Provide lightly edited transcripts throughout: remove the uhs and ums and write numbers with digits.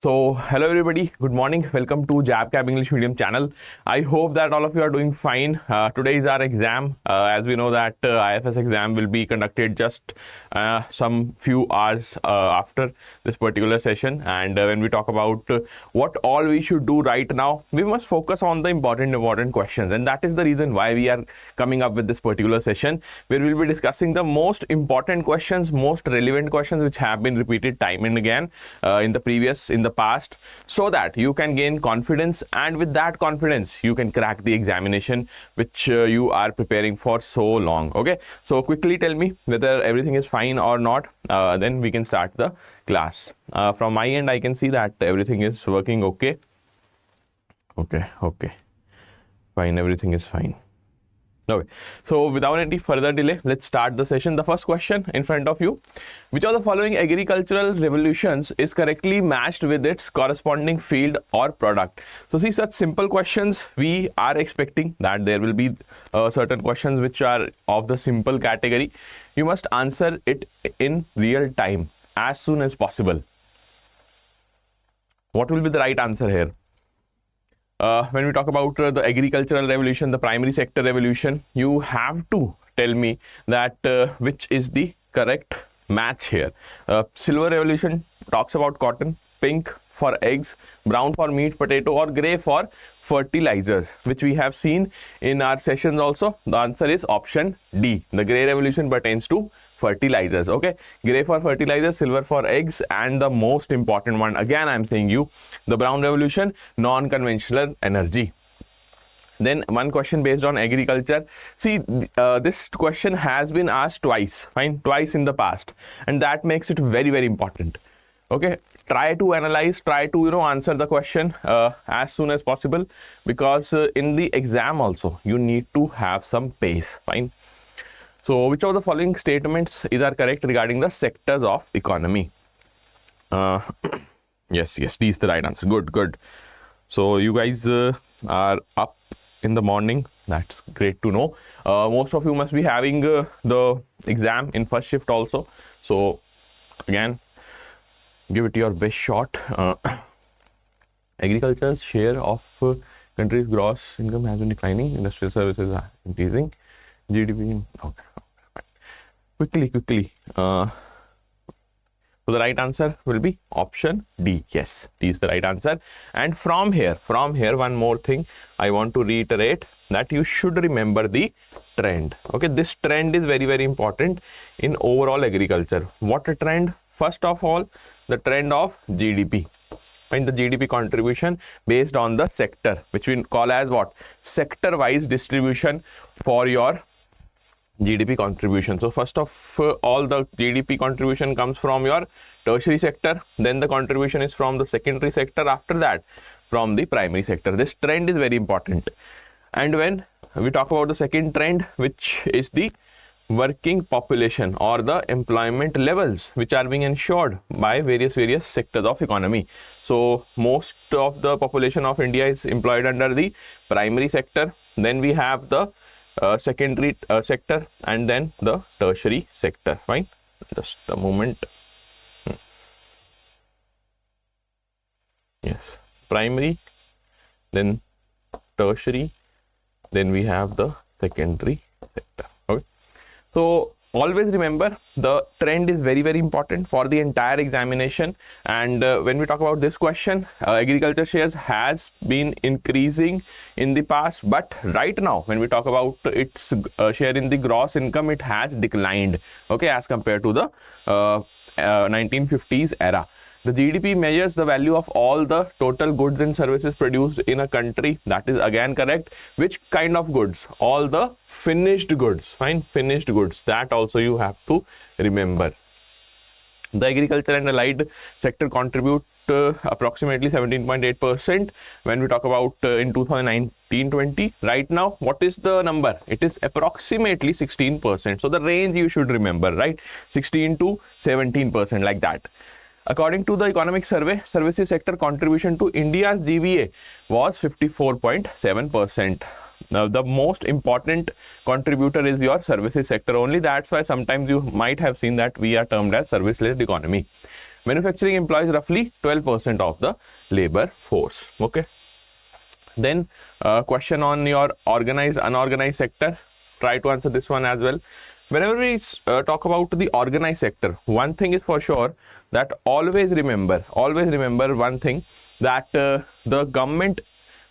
So, hello everybody, good morning, welcome to JAIIB CAIIB English Medium channel. I hope that all of you are doing fine. Today is our exam. As we know that IFS exam will be conducted just some few hours after this particular session. And when we talk about what all we should do right now, we must focus on the important questions. And that is the reason why we are coming up with this particular session, where we'll be discussing the most important questions, most relevant questions which have been repeated time and again in the past, so that you can gain confidence, and with that confidence you can crack the examination which you are preparing for so long. Okay, so quickly tell me whether everything is fine or not, then we can start the class. From my end I can see that everything is working okay. Okay, fine, everything is fine. Okay, so without any further delay, let's start the session. The first question in front of you: which of the following agricultural revolutions is correctly matched with its corresponding field or product? So see, such simple questions, we are expecting that there will be certain questions which are of the simple category. You must answer it in real time as soon as possible. What will be the right answer here? When we talk about the agricultural revolution, the primary sector revolution, you have to tell me that which is the correct match here. Silver revolution talks about cotton, pink for eggs, brown for meat, potato, or gray for fertilizers, which we have seen in our sessions also. The answer is option D. The gray revolution pertains to fertilizers. Okay, gray for fertilizers, silver for eggs, and the most important one, again I'm saying you, the brown revolution, non-conventional energy. Then one question based on agriculture. See, this question has been asked twice in the past, and that makes it very important. Okay, try to analyze, try to answer the question as soon as possible, because in the exam also you need to have some pace. Fine. So which of the following statements are correct regarding the sectors of economy? Yes, D is the right answer. Good. So you guys are up in the morning. That's great to know. Most of you must be having the exam in first shift also. So again, give it your best shot. Agriculture's share of country's gross income has been declining. Industrial services are increasing. GDP. Okay. Quickly. So the right answer will be option D. Yes, D is the right answer. And from here, one more thing I want to reiterate, that you should remember the trend. Okay, this trend is very important in overall agriculture. What a trend? First of all, the trend of GDP. And the GDP contribution based on the sector, which we call as what? Sector wise distribution for your GDP contribution. So first of all, the GDP contribution comes from your tertiary sector, then the contribution is from the secondary sector, after that from the primary sector. This trend is very important. And when we talk about the second trend, which is the working population or the employment levels which are being ensured by various sectors of economy. So most of the population of India is employed under the primary sector, then we have the secondary sector, and then the tertiary sector. Fine, just a moment. Yes, primary, then tertiary, then we have the secondary sector. Okay, so always remember, the trend is very important for the entire examination. And when we talk about this question, agriculture shares has been increasing in the past, but right now when we talk about its share in the gross income, it has declined, okay, as compared to the 1950s era. The GDP measures the value of all the total goods and services produced in a country. That is again correct. Which kind of goods? All the finished goods. Fine, finished goods. That also you have to remember. The agriculture and allied sector contribute approximately 17.8% when we talk about in 2019-20. Right now, what is the number? It is approximately 16%. So the range you should remember, right? 16 to 17%, like that. According to the economic survey, services sector contribution to India's GVA was 54.7%. Now, the most important contributor is your services sector only. That's why sometimes you might have seen that we are termed as service-led economy. Manufacturing employs roughly 12% of the labor force. Okay. Then question on your organized, unorganized sector. Try to answer this one as well. Whenever we talk about the organized sector, one thing is for sure that always remember one thing, that the government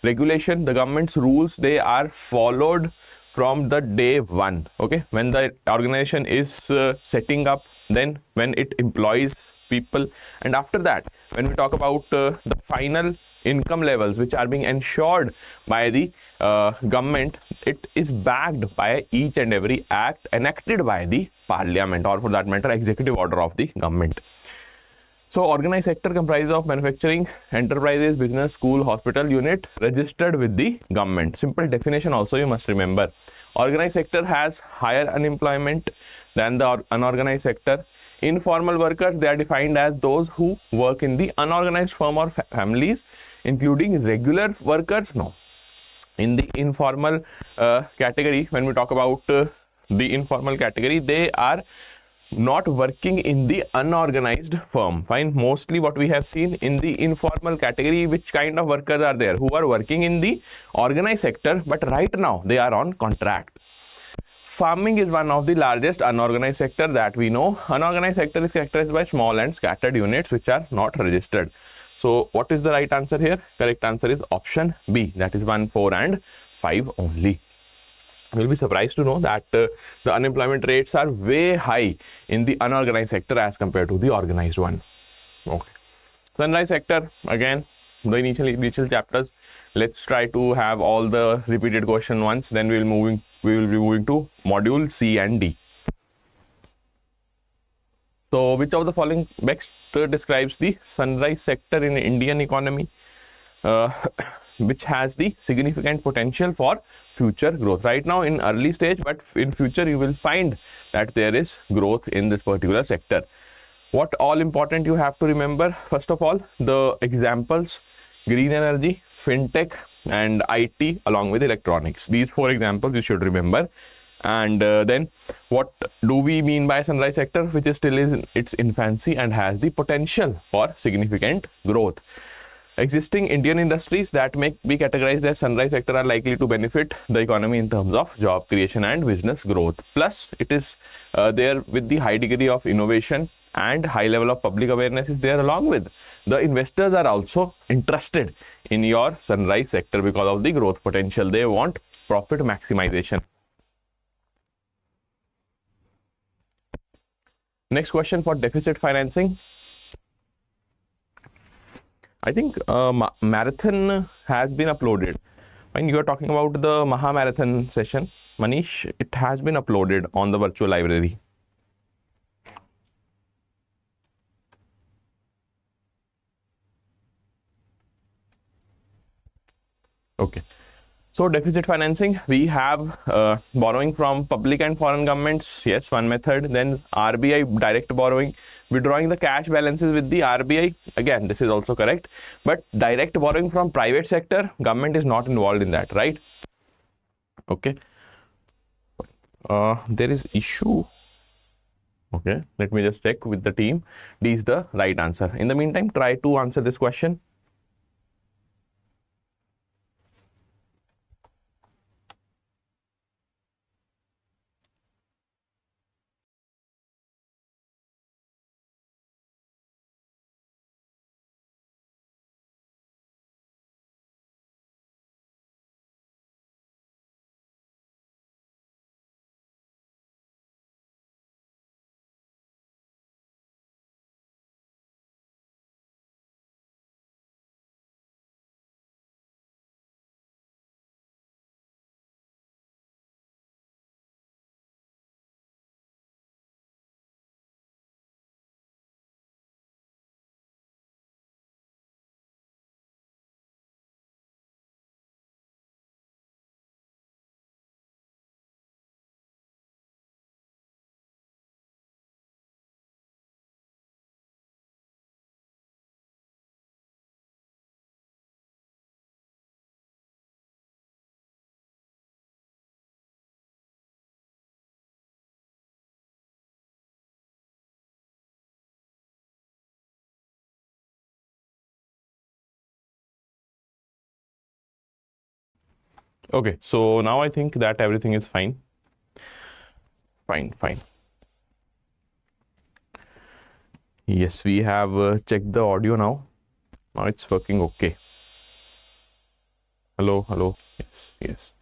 regulation, the government's rules, they are followed from the day one. Okay, when the organization is setting up, then when it employs people, and after that when we talk about the final income levels which are being ensured by the government, it is backed by each and every act enacted by the parliament, or for that matter executive order of the government. So organized sector comprises of manufacturing enterprises, business, school, hospital unit registered with the government. Simple definition also you must remember. Organized sector has higher unemployment than the unorganized sector. Informal workers, they are defined as those who work in the unorganized firm or families, including regular workers. No. In the informal category, when we talk about the informal category, they are not working in the unorganized firm. Fine. Mostly what we have seen in the informal category, which kind of workers are there? Who are working in the organized sector, but right now they are on contract. Farming is one of the largest unorganized sector that we know. Unorganized sector is characterized by small and scattered units which are not registered. So what is the right answer here? Correct answer is option B, that is 1, 4 and 5 only. You will be surprised to know that the unemployment rates are way high in the unorganized sector as compared to the organized one. Okay. Sunrise sector, again, the initial chapters. Let's try to have all the repeated question once, then we will be moving to module C and D. So which of the following best describes the sunrise sector in Indian economy, which has the significant potential for future growth? Right now in early stage, but in future you will find that there is growth in this particular sector. What all important you have to remember? First of all, the examples: green energy, fintech and IT along with electronics. These 4 examples you should remember. And then what do we mean by sunrise sector, which is still in its infancy and has the potential for significant growth? Existing Indian industries that may be categorized as sunrise sector are likely to benefit the economy in terms of job creation and business growth. Plus, it is there with the high degree of innovation and high level of public awareness is there along with. The investors are also interested in your sunrise sector because of the growth potential. They want profit maximization. Next question for deficit financing. I think marathon has been uploaded. When you are talking about the Maha Marathon session, Manish, it has been uploaded on the virtual library. Okay. So deficit financing, we have borrowing from public and foreign governments. Yes, one method. Then RBI direct borrowing, withdrawing the cash balances with the RBI. Again, this is also correct. But direct borrowing from private sector, government is not involved in that, right? Okay. There is issue. Okay, let me just check with the team. D is the right answer. In the meantime, try to answer this question. Okay, so now I think that everything is fine. Fine. Yes, we have checked the audio now. Now it's working okay. Hello. Yes.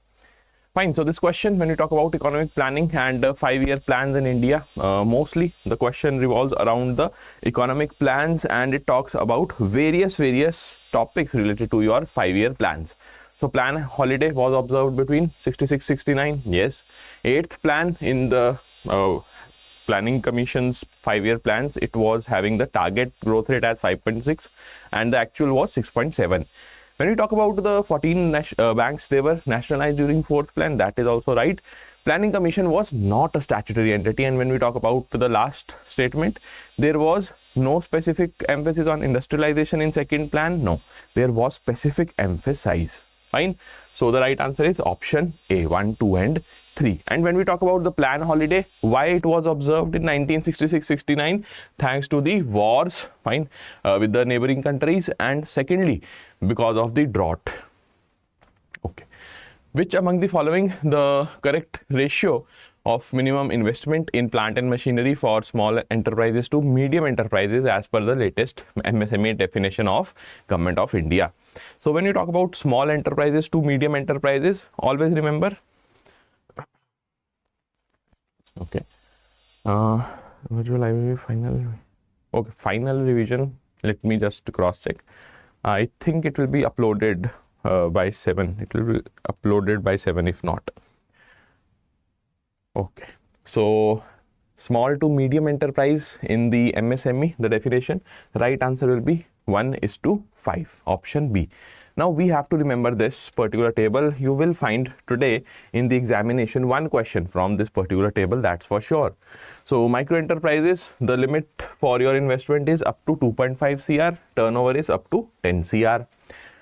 Fine. So this question, when we talk about economic planning and 5-year plans in India, mostly the question revolves around the economic plans, and it talks about various topics related to your 5-year plans. So plan holiday was observed between 66-69. Yes. 8th plan in the Planning Commission's 5-year plans, it was having the target growth rate as 5.6 and the actual was 6.7. When we talk about the 14 banks, they were nationalized during 4th plan. That is also right. Planning Commission was not a statutory entity. And when we talk about the last statement, there was no specific emphasis on industrialization in 2nd plan. No, there was specific emphasis. Fine. So the right answer is option A, 1, 2 and 3. And when we talk about the plan holiday, why it was observed in 1966-69, thanks to the wars, fine, with the neighboring countries, and secondly, because of the drought. Okay. Which among the following the correct ratio of minimum investment in plant and machinery for small enterprises to medium enterprises as per the latest MSME definition of Government of India? So when you talk about small enterprises to medium enterprises, always remember, okay, virtual library final, okay, final revision, let me just cross check. I think it will be uploaded by 7. It will be uploaded by 7 if not. Okay, so small to medium enterprise in the MSME, the definition, right answer will be 1:5, option B. Now we have to remember this particular table. You will find today in the examination one question from this particular table, that's for sure. So micro enterprises, the limit for your investment is up to 2.5 CR, turnover is up to 10 CR.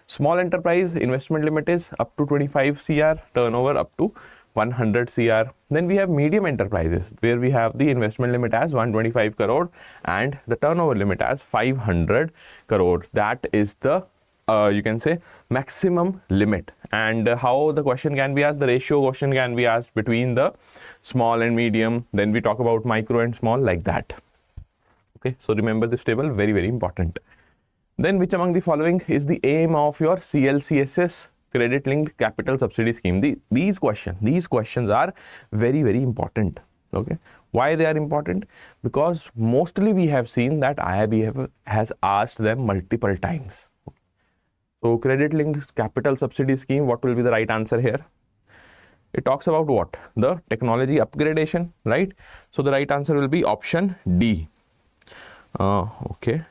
Small enterprise investment limit is up to 25 CR, turnover up to 100 CR. Then we have medium enterprises where we have the investment limit as 125 crore and the turnover limit as 500 crore. That is the you can say maximum limit. And how the question can be asked, the ratio question can be asked between the small and medium. Then we talk about micro and small, like that. Okay, so remember this table, very important. Then which among the following is the aim of your CLCSS, credit linked capital subsidy scheme? These questions are very important. Okay, why they are important? Because mostly we have seen that IIB has asked them multiple times. So credit linked capital subsidy scheme, what will be the right answer here? It talks about what? The technology upgradation, right? So the right answer will be option D. Okay.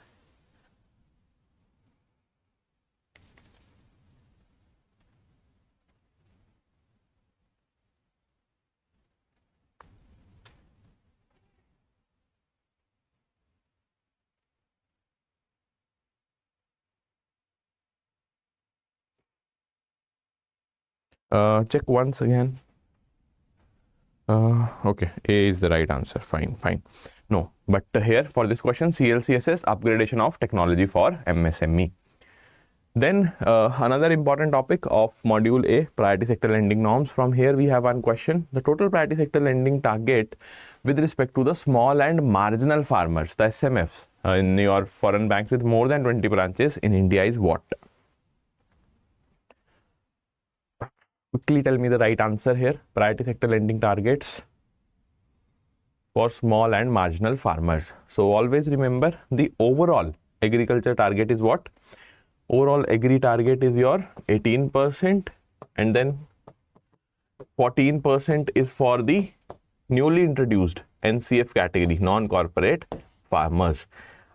Check once again. Okay, A is the right answer. Fine. No, but here for this question, CLCSS, upgradation of technology for MSME. Then another important topic of module A, priority sector lending norms. From here we have one question. The total priority sector lending target with respect to the small and marginal farmers, the SMFs, in your foreign banks with more than 20 branches in India is what? Quickly tell me the right answer here. Priority sector lending targets for small and marginal farmers. So always remember the overall agriculture target is what? Overall agri target is your 18%, and then 14% is for the newly introduced NCF category, non-corporate farmers.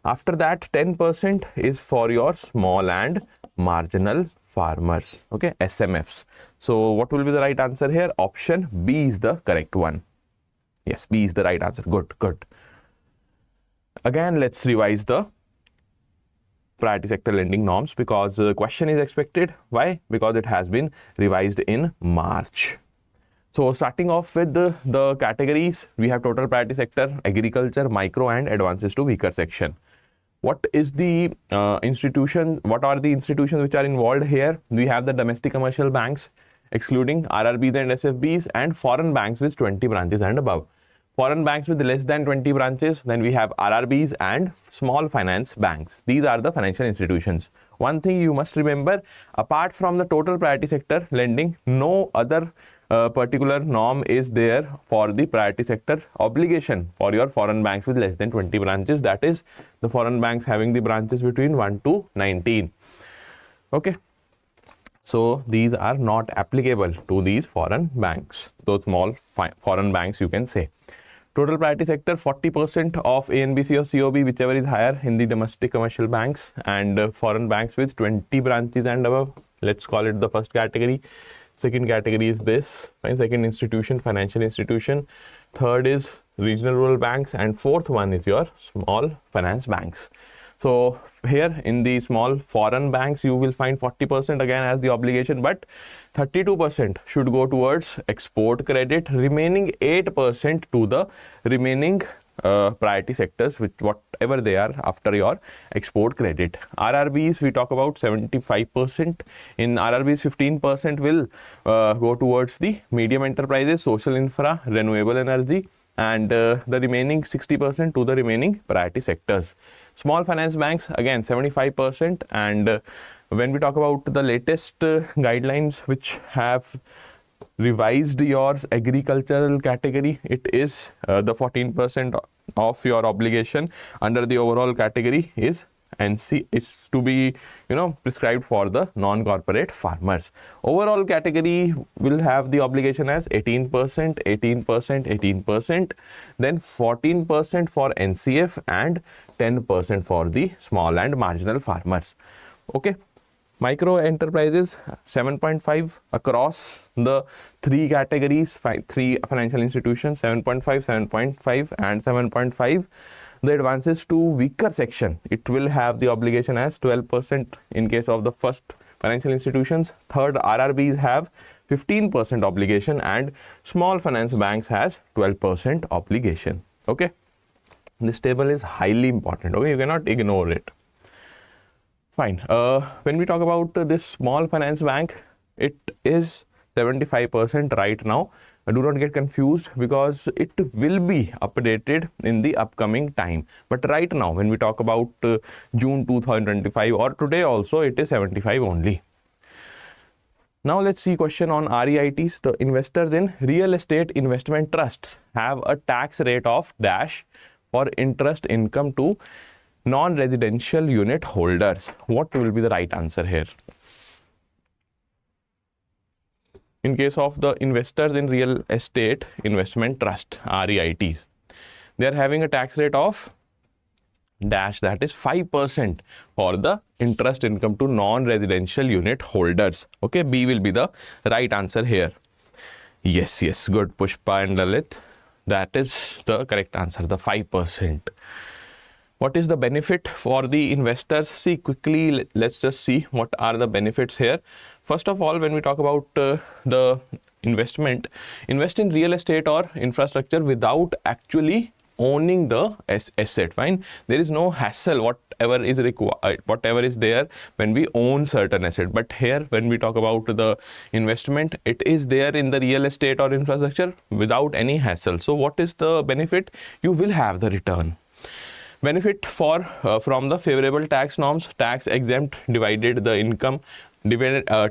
After that, 10% is for your small and marginal farmers, okay, SMFs. So what will be the right answer here? Option B is the correct one. Yes, B is the right answer. Good. Again, let's revise the priority sector lending norms, because the question is expected. Why? Because it has been revised in March. So starting off with the categories, we have total priority sector, agriculture, micro and advances to weaker section. What is the institution? What are the institutions which are involved here? We have the domestic commercial banks, excluding RRBs and SFBs, and foreign banks with 20 branches and above. Foreign banks with less than 20 branches, then we have RRBs and small finance banks. These are the financial institutions. One thing you must remember, apart from the total priority sector lending, no other particular norm is there for the priority sector obligation for your foreign banks with less than 20 branches. That is the foreign banks having the branches between 1 to 19. Okay. So these are not applicable to these foreign banks, those small foreign banks you can say. Total priority sector, 40% of ANBC or COB, whichever is higher in the domestic commercial banks, and foreign banks with 20 branches and above. Let's call it the first category. Second category is this, right? Second institution, financial institution. Third is regional rural banks, and fourth one is your small finance banks. So here in the small foreign banks, you will find 40% again as the obligation, but 32% should go towards export credit, remaining 8% to the remaining priority sectors, which whatever they are after your export credit. RRBs, we talk about 75%. In RRBs, 15% will go towards the medium enterprises, social infra, renewable energy, and the remaining 60% to the remaining priority sectors. Small finance banks, again 75%, and when we talk about the latest guidelines which have revised your agricultural category, it is the 14% of your obligation under the overall category is NC is to be prescribed for the non-corporate farmers. Overall category will have the obligation as 18%, 18%, 18%, then 14% for NCF and 10% for the small and marginal farmers. Okay. Micro enterprises, 7.5 across the three categories, three financial institutions, 7.5, 7.5 and 7.5. The advances to weaker section, it will have the obligation as 12% in case of the first financial institutions. Third, RRBs have 15% obligation, and small finance banks has 12% obligation. Okay. This table is highly important. Okay, you cannot ignore it. Fine. When we talk about this small finance bank, it is 75% right now. Do not get confused because it will be updated in the upcoming time. But right now, when we talk about June 2025 or today also, it is 75 only. Now let's see question on REITs. The investors in real estate investment trusts have a tax rate of dash for interest income to non-residential unit holders. What will be the right answer here? In case of the investors in real estate investment trust, REITs, they are having a tax rate of dash, that is 5% for the interest income to non-residential unit holders. Okay, B will be the right answer here. Yes, yes, good Pushpa and Lalit. That is the correct answer, the 5%. What is the benefit for the investors? See, quickly, let's just see what are the benefits here. First of all, when we talk about the invest in real estate or infrastructure without actually owning the asset. Fine. There is no hassle, whatever is required, whatever is there when we own certain asset. But here, when we talk about the investment, it is there in the real estate or infrastructure without any hassle. So what is the benefit? You will have the return. Benefit for from the favorable tax norms, tax exempt divided the income,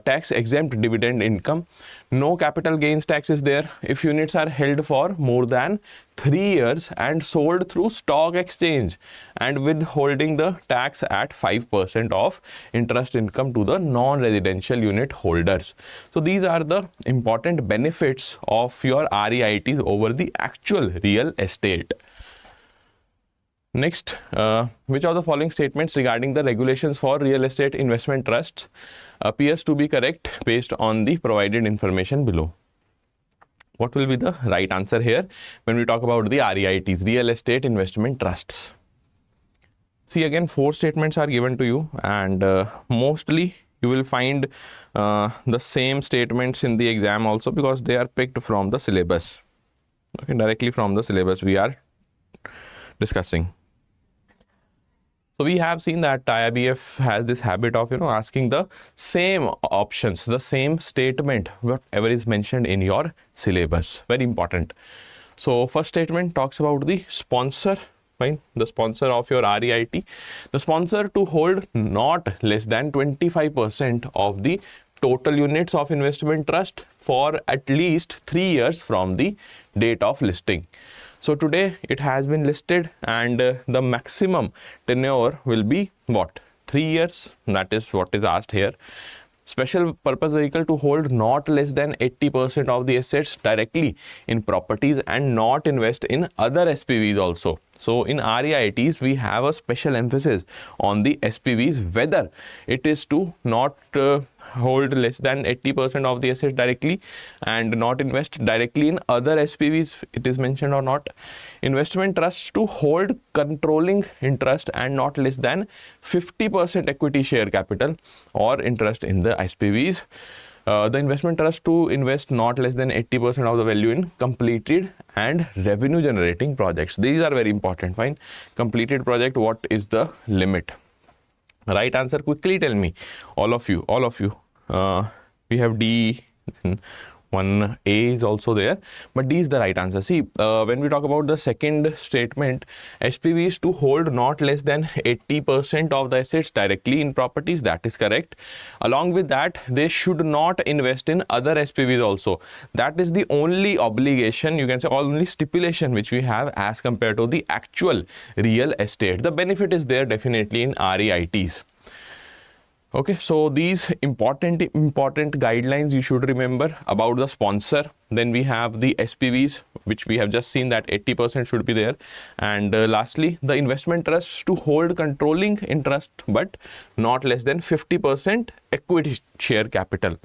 tax exempt dividend income. No capital gains tax is there if units are held for more than 3 years and sold through stock exchange, and withholding the tax at 5% of interest income to the non-residential unit holders. So these are the important benefits of your REITs over the actual real estate. Next, which of the following statements regarding the regulations for real estate investment trusts appears to be correct based on the provided information below? What will be the right answer here when we talk about the REITs, real estate investment trusts? See, again, 4 statements are given to you, and mostly you will find the same statements in the exam also, because they are picked from the syllabus. Okay, directly from the syllabus we are discussing. So we have seen that JAIIB has this habit of asking the same options, the same statement, whatever is mentioned in your syllabus. Very important. So first statement talks about the sponsor, fine, the sponsor of your REIT, the sponsor to hold not less than 25% of the total units of investment trust for at least 3 years from the date of listing. So today it has been listed, and the maximum tenure will be what? 3 years. That is what is asked here. Special purpose vehicle to hold not less than 80% of the assets directly in properties and not invest in other SPVs also. So in REITs, we have a special emphasis on the SPVs, whether it is to not hold less than 80% of the assets directly and not invest directly in other SPVs, it is mentioned or not. Investment trusts to hold controlling interest and not less than 50% equity share capital or interest in the SPVs. The investment trust to invest not less than 80% of the value in completed and revenue generating projects. These are very important. Fine. Completed project, what is the limit? Right answer, quickly tell me, all of you. We have D, 1A is also there, but D is the right answer. See, when we talk about the second statement, SPVs to hold not less than 80% of the assets directly in properties, that is correct. Along with that, they should not invest in other SPVs also. That is the only obligation, you can say only stipulation which we have as compared to the actual real estate. The benefit is there definitely in REITs. Okay, so these important guidelines you should remember about the sponsor. Then we have the SPVs, which we have just seen that 80% should be there. And lastly, the investment trusts to hold controlling interest but not less than 50% equity share capital.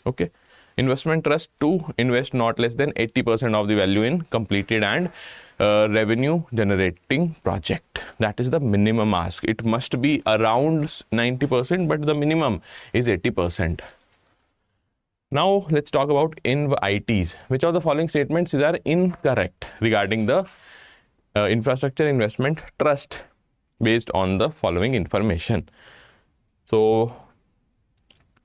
Okay, investment trust to invest not less than 80% of the value in completed and revenue generating project. That is the minimum ask. It must be around 90%, but the minimum is 80%. Now let's talk about ITs. Which of the following statements are incorrect regarding the infrastructure investment trust based on the following information? So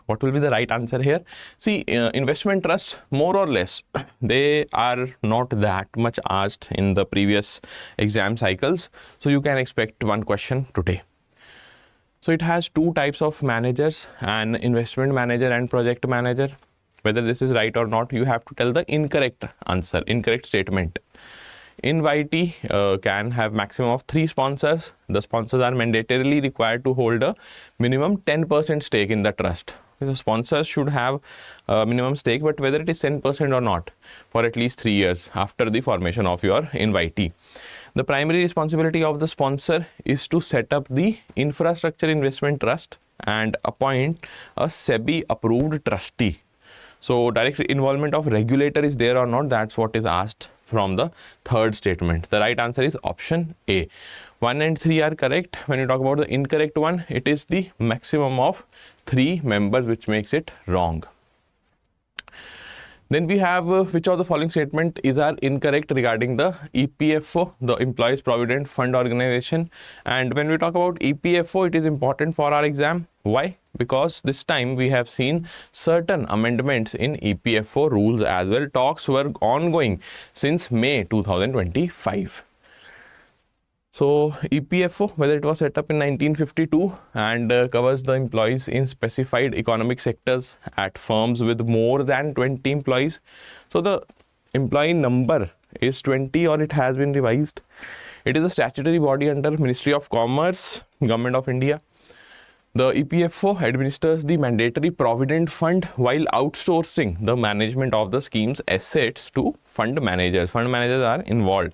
what will be the right answer here? See, investment trusts, more or less, they are not that much asked in the previous exam cycles. So you can expect one question today. So it has two types of managers, an investment manager and project manager. Whether this is right or not, you have to tell the incorrect answer, incorrect statement. InvIT can have maximum of 3 sponsors. The sponsors are mandatorily required to hold a minimum 10% stake in the trust. The sponsors should have a minimum stake, but whether it is 10% or not, for at least 3 years after the formation of your InvIT. The primary responsibility of the sponsor is to set up the infrastructure investment trust and appoint a SEBI approved trustee. So direct involvement of regulator is there or not, that's what is asked from the third statement. The right answer is option A. 1 and 3 are correct. When you talk about the incorrect one, it is the maximum of 3 members, which makes it wrong. Then we have which of the following statement is incorrect regarding the EPFO, the Employees Provident Fund Organization. And when we talk about EPFO, it is important for our exam. Why? Because this time we have seen certain amendments in EPFO rules as well. Talks were ongoing since May 2025. So EPFO, whether it was set up in 1952 and covers the employees in specified economic sectors at firms with more than 20 employees. So the employee number is 20 or it has been revised. It is a statutory body under Ministry of Commerce, Government of India. The EPFO administers the mandatory provident fund while outsourcing the management of the scheme's assets to fund managers. Fund managers are involved.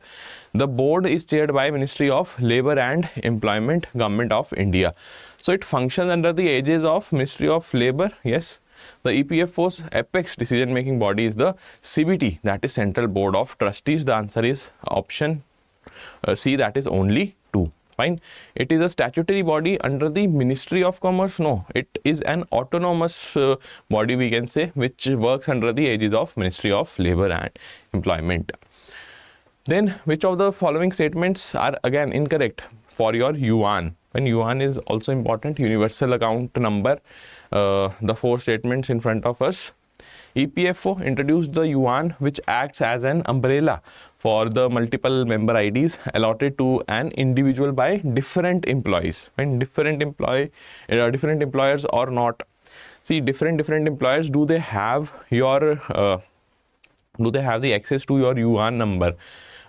The board is chaired by Ministry of Labour and Employment, Government of India. So it functions under the aegis of Ministry of Labour. Yes. The EPFO's apex decision-making body is the CBT, that is Central Board of Trustees. The answer is option C, that is only 2. Fine. It is a statutory body under the Ministry of Commerce. No, it is an autonomous body, we can say, which works under the aegis of Ministry of Labour and Employment. Then which of the following statements are again incorrect for your yuan? When yuan is also important, universal account number, the 4 statements in front of us. EPFO introduced the yuan, which acts as an umbrella for the multiple member IDs allotted to an individual by different employees. When different employers or not. See, different employers, do they have the access to your yuan number?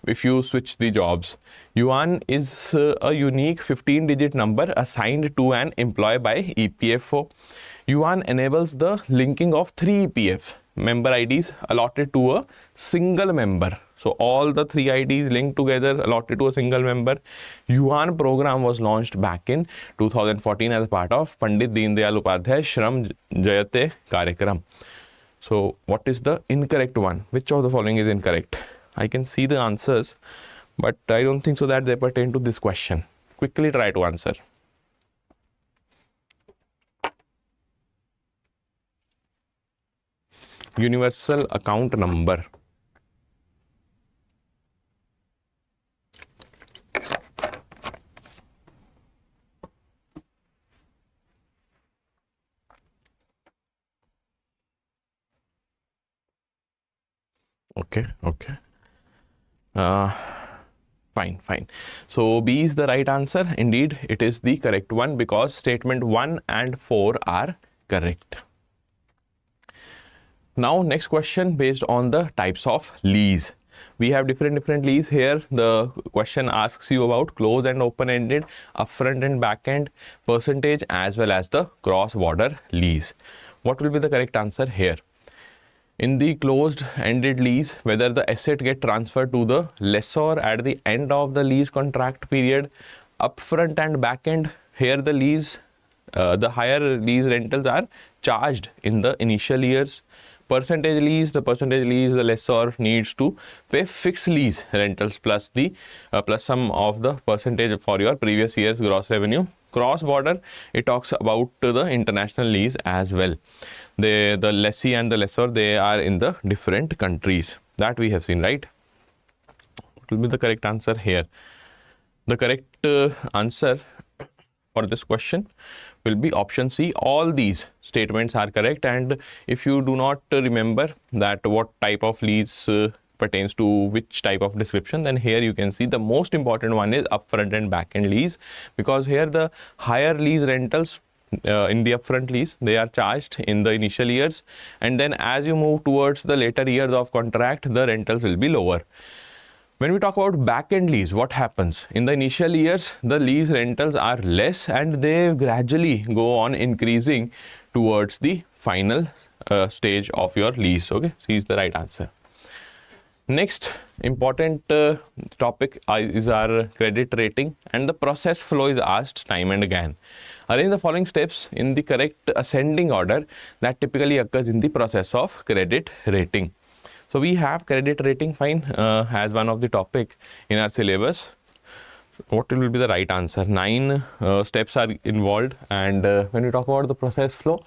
If you switch the jobs, yuan is a unique 15-digit number assigned to an employee by EPFO. Yuan enables the linking of 3 EPF member IDs allotted to a single member. So all the 3 IDs linked together, allotted to a single member. Yuan program was launched back in 2014 as part of Pandit Deen Dayal Upadhyay Shram Jayate Karyakram. So what is the incorrect one? Which of the following is incorrect? I can see the answers, but I don't think so that they pertain to this question. Quickly try to answer. Universal account number. Okay. Fine. So B is the right answer. Indeed, it is the correct one because statement 1 and 4 are correct. Now, next question based on the types of lease. We have different lease here. The question asks you about closed and open-ended, upfront and back-end, percentage, as well as the cross-border lease. What will be the correct answer here? In the closed-ended lease, whether the asset get transferred to the lessor at the end of the lease contract period, upfront and back-end, here the lease, the higher lease rentals are charged in the initial years. Percentage lease, the lessor needs to pay fixed lease rentals plus the plus sum of the percentage for your previous year's gross revenue. Cross-border, it talks about the international lease as well. The lessee and the lessor, they are in the different countries. That we have seen, right? What will be the correct answer here? The correct answer for this question will be option C. All these statements are correct, and if you do not remember that what type of lease pertains to which type of description, then here you can see the most important one is upfront and back-end lease, because here the higher lease rentals in the upfront lease, they are charged in the initial years, and then as you move towards the later years of contract, the rentals will be lower. When we talk about back-end lease, what happens? In the initial years, the lease rentals are less and they gradually go on increasing towards the final stage of your lease. Okay, C is the right answer. Next important topic is our credit rating, and the process flow is asked time and again. Arrange the following steps in the correct ascending order that typically occurs in the process of credit rating. So we have credit rating, fine, as one of the topic in our syllabus. What will be the right answer? 9 steps are involved, and when we talk about the process flow,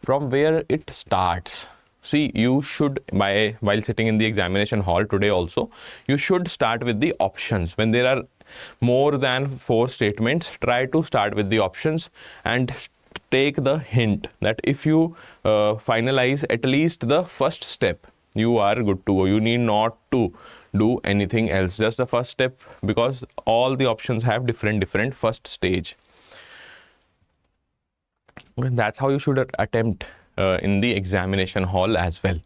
from where it starts. See, you should, while sitting in the examination hall today also, you should start with the options. When there are more than 4 statements, try to start with the options and take the hint that if you finalize at least the first step, you are good to go. You need not to do anything else, just the first step, because all the options have different first stage. That's how you should attempt in the examination hall as well.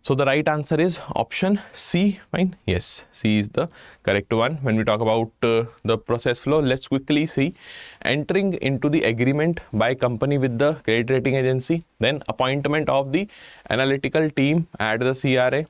So the right answer is option C, fine. Yes, C is the correct one. When we talk about the process flow, let's quickly see. Entering into the agreement by company with the credit rating agency, then appointment of the analytical team at the CRA,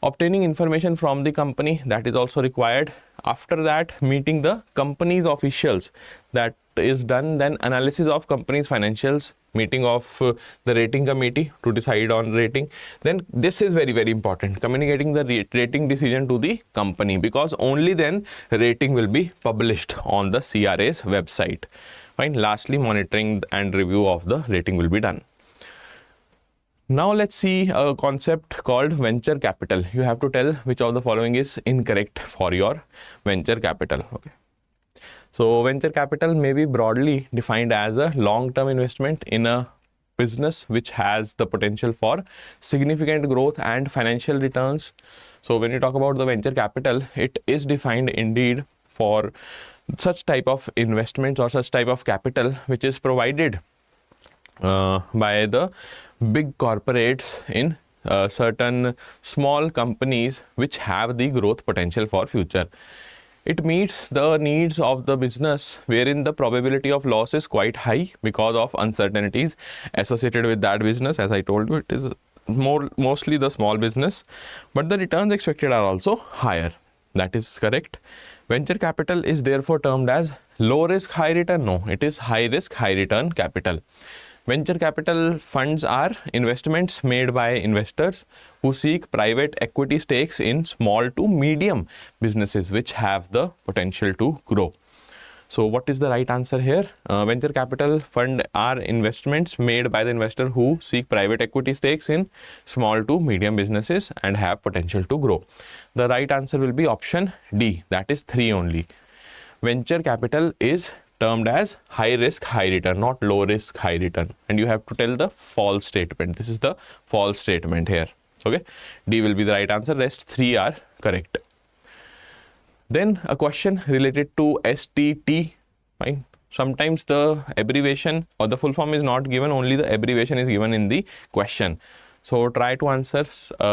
obtaining information from the company, that is also required. After that, meeting the company's officials, that is done. Then analysis of company's financials, meeting of the rating committee to decide on rating. Then this is very important, communicating the rating decision to the company, because only then rating will be published on the CRA's website. Fine. Lastly, monitoring and review of the rating will be done. Now let's see a concept called venture capital. You have to tell which of the following is incorrect for your venture capital. Okay. So venture capital may be broadly defined as a long-term investment in a business which has the potential for significant growth and financial returns. So when you talk about the venture capital, it is defined indeed for such type of investments or such type of capital which is provided by the big corporates in certain small companies which have the growth potential for future. It meets the needs of the business wherein the probability of loss is quite high because of uncertainties associated with that business. As I told you, it is mostly the small business, but the returns expected are also higher. That is correct. Venture capital is therefore termed as low risk, high return. No, it is high risk, high return capital. Venture capital funds are investments made by investors who seek private equity stakes in small to medium businesses which have the potential to grow. So what is the right answer here? Venture capital fund are investments made by the investor who seek private equity stakes in small to medium businesses and have potential to grow. The right answer will be option D, that is 3 only. Venture capital is termed as high risk, high return, not low risk, high return. And you have to tell the false statement. This is the false statement here. Okay, D will be the right answer. Rest 3 are correct. Then a question related to STT. Fine. Sometimes the abbreviation or the full form is not given, only the abbreviation is given in the question. So try to answer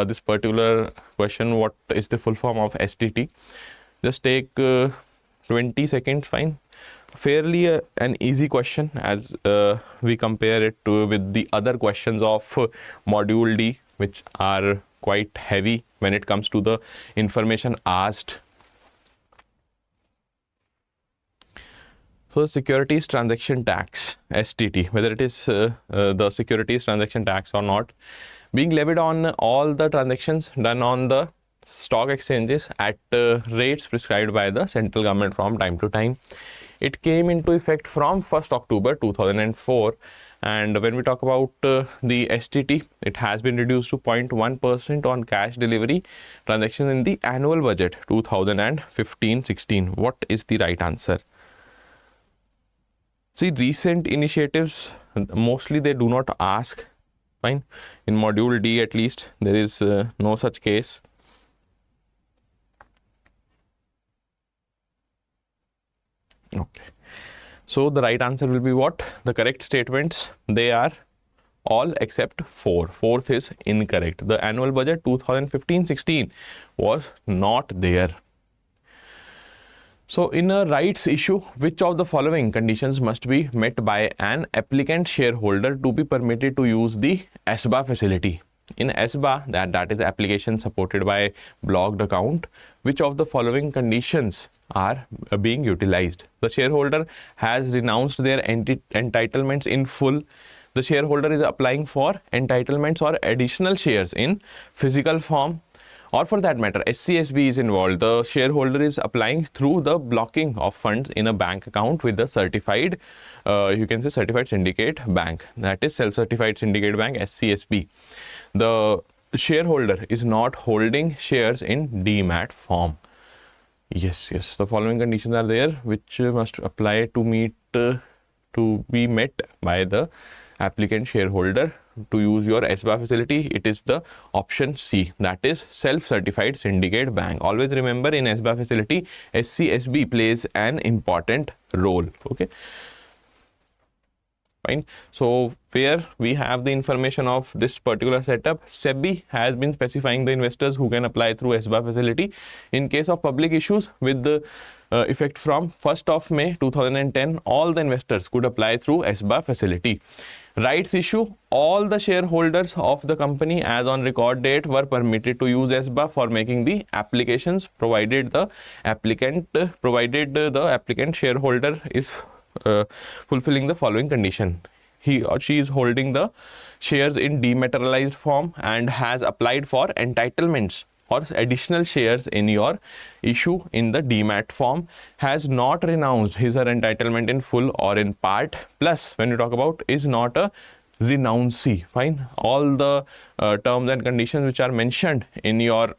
this particular question. What is the full form of STT? Just take 20 seconds. Fine. Fairly an easy question as we compare it with the other questions of module D, which are quite heavy when it comes to the information asked. So securities transaction tax, STT, whether it is the securities transaction tax or not, being levied on all the transactions done on the stock exchanges at rates prescribed by the central government from time to time. It came into effect from 1st October 2004, and when we talk about the STT, it has been reduced to 0.1% on cash delivery transactions in the annual budget 2015-16. What is the right answer? See, recent initiatives, mostly they do not ask. Fine. In module D at least, there is no such case. Okay, so the right answer will be what? The correct statements, they are all except 4. 4th is incorrect. The annual budget 2015-16 was not there. So in a rights issue, which of the following conditions must be met by an applicant shareholder to be permitted to use the SBA facility? In SBA, that is application supported by blocked account, which of the following conditions are being utilized? The shareholder has renounced their entitlements in full. The shareholder is applying for entitlements or additional shares in physical form, or for that matter, SCSB is involved. The shareholder is applying through the blocking of funds in a bank account with the certified, you can say certified syndicate bank, that is self-certified syndicate bank, SCSB. The shareholder is not holding shares in demat form. Yes, the following conditions are there which must apply to be met by the applicant shareholder to use your SBA facility. It is the option C, that is self-certified syndicate bank. Always remember, in SBA facility, SCSB plays an important role. Okay, fine. So where we have the information of this particular setup, SEBI has been specifying the investors who can apply through SBA facility. In case of public issues with the effect from 1st of May 2010, all the investors could apply through SBA facility. Rights issue, all the shareholders of the company as on record date were permitted to use SBA for making the applications, provided the applicant shareholder is fulfilling the following condition. He or she is holding the shares in dematerialized form and has applied for entitlements or additional shares in your issue in the demat form, has not renounced his or her entitlement in full or in part, plus when you talk about is not a renouncee. Fine. All the terms and conditions which are mentioned in your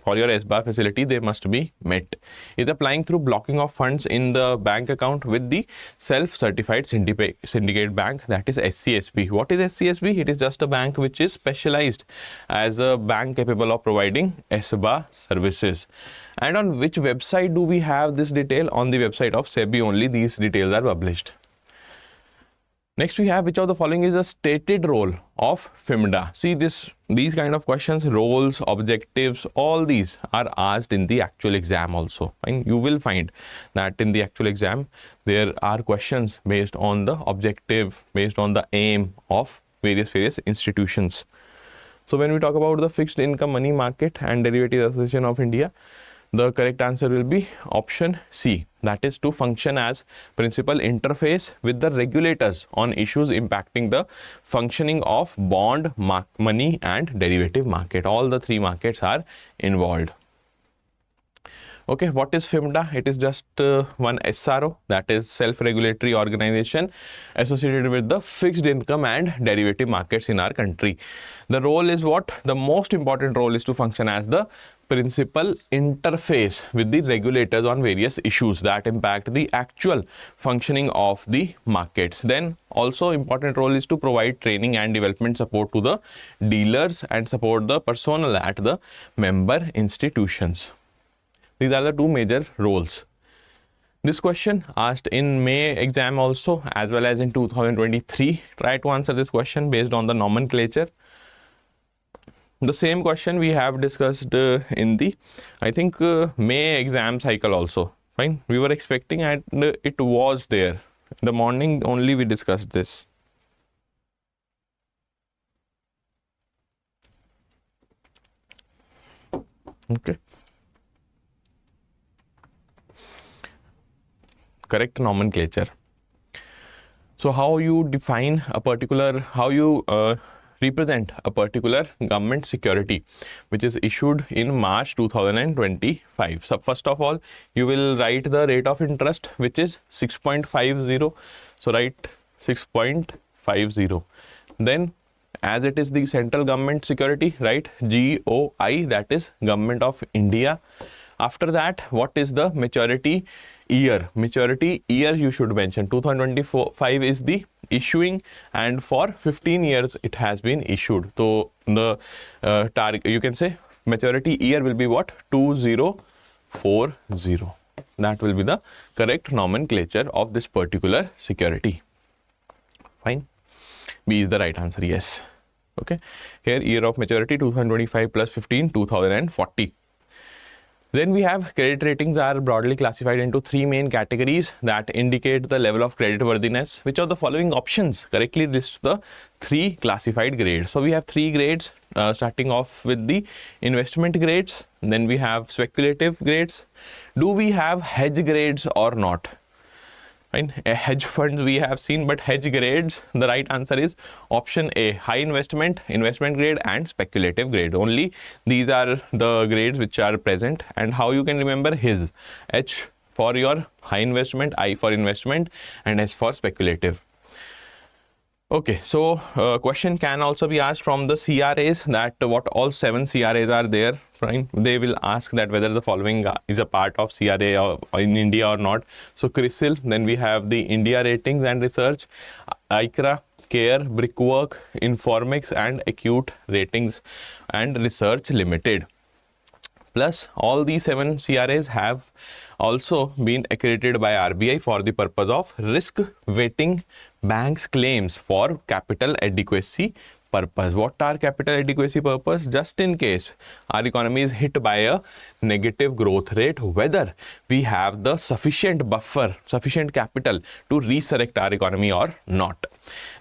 for your SBA facility, they must be met. Is applying through blocking of funds in the bank account with the self-certified syndicate bank, that is SCSB. What is SCSB? It is just a bank which is specialized as a bank capable of providing SBA services. And on which website do we have this detail? On the website of SEBI only these details are published. Next we have, which of the following is a stated role of FIMDA? See, these kind of questions, roles, objectives, all these are asked in the actual exam also. And you will find that in the actual exam, there are questions based on the objective, based on the aim of various institutions. So when we talk about the fixed income money market and derivative association of India, the correct answer will be option C, that is to function as principal interface with the regulators on issues impacting the functioning of bond, money and derivative market. All the three markets are involved. Okay, what is FIMDA? It is just one SRO, that is self-regulatory organization associated with the fixed income and derivative markets in our country. The role is what? The most important role is to function as the principal interface with the regulators on various issues that impact the actual functioning of the markets. Then also important role is to provide training and development support to the dealers and support the personnel at the member institutions. These are the two major roles. This question asked in May exam also as well as in 2023. Try to answer this question based on the nomenclature. The same question we have discussed in the, I think, May exam cycle also. Fine. We were expecting and it was there. In the morning only we discussed this. Okay. Correct nomenclature. So how you define a particular, how you represent a particular government security which is issued in March 2025. So first of all, you will write the rate of interest which is 6.50. So write 6.50. Then as it is the central government security, write GOI, that is Government of India. After that, what is the maturity year? Maturity year you should mention 2025 is the issuing, and for 15 years it has been issued. So the target, you can say maturity year will be what? 2040. That will be the correct nomenclature of this particular security. Fine. B is the right answer. Yes. Okay. Here year of maturity 2025 plus 15, 2040. Then we have credit ratings are broadly classified into three main categories that indicate the level of credit worthiness. Which of the following options correctly lists the three classified grades? So we have three grades, starting off with the investment grades. Then we have speculative grades. Do we have hedge grades or not? Fine. Hedge funds we have seen, but hedge grades, the right answer is option A, high investment, investment grade and speculative grade. Only these are the grades which are present. And how you can remember? His, H for your high investment, I for investment and S for speculative. Okay, so question can also be asked from the CRAs, that what all 7 CRAs are there. Fine. They will ask that whether the following is a part of CRA or in India or not. So CRISIL, then we have the India Ratings and Research, ICRA, CARE, Brickwork, Informix and Acute Ratings and Research Limited. Plus all these 7 CRAs have also been accredited by RBI for the purpose of risk weighting banks' claims for capital adequacy purpose. What are capital adequacy purpose? Just in case our economy is hit by a negative growth rate, whether we have the sufficient buffer, sufficient capital to resurrect our economy or not.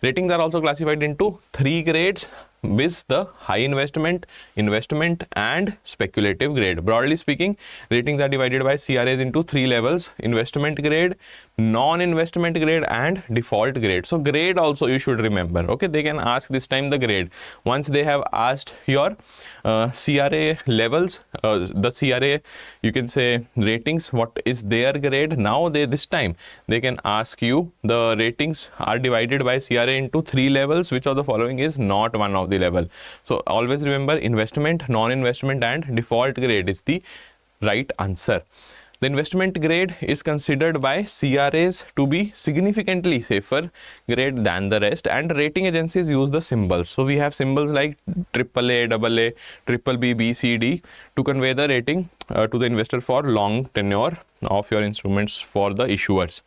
Ratings are also classified into 3 grades, with the high investment, investment and speculative grade. Broadly speaking, ratings are divided by CRAs into 3 levels: investment grade, non-investment grade and default grade. So grade also you should remember. Okay, they can ask this time the grade. Once they have asked your CRA levels, the CRA, you can say ratings, what is their grade. Now this time they can ask you the ratings are divided by CRA into 3 levels. Which of the following is not one of of the level. So always remember investment, non-investment and default grade is the right answer. The investment grade is considered by CRAs to be significantly safer grade than the rest, and rating agencies use the symbols. So we have symbols like AAA, AA, BBB, B, C, D to convey the rating to the investor for long tenure of your instruments for the issuers.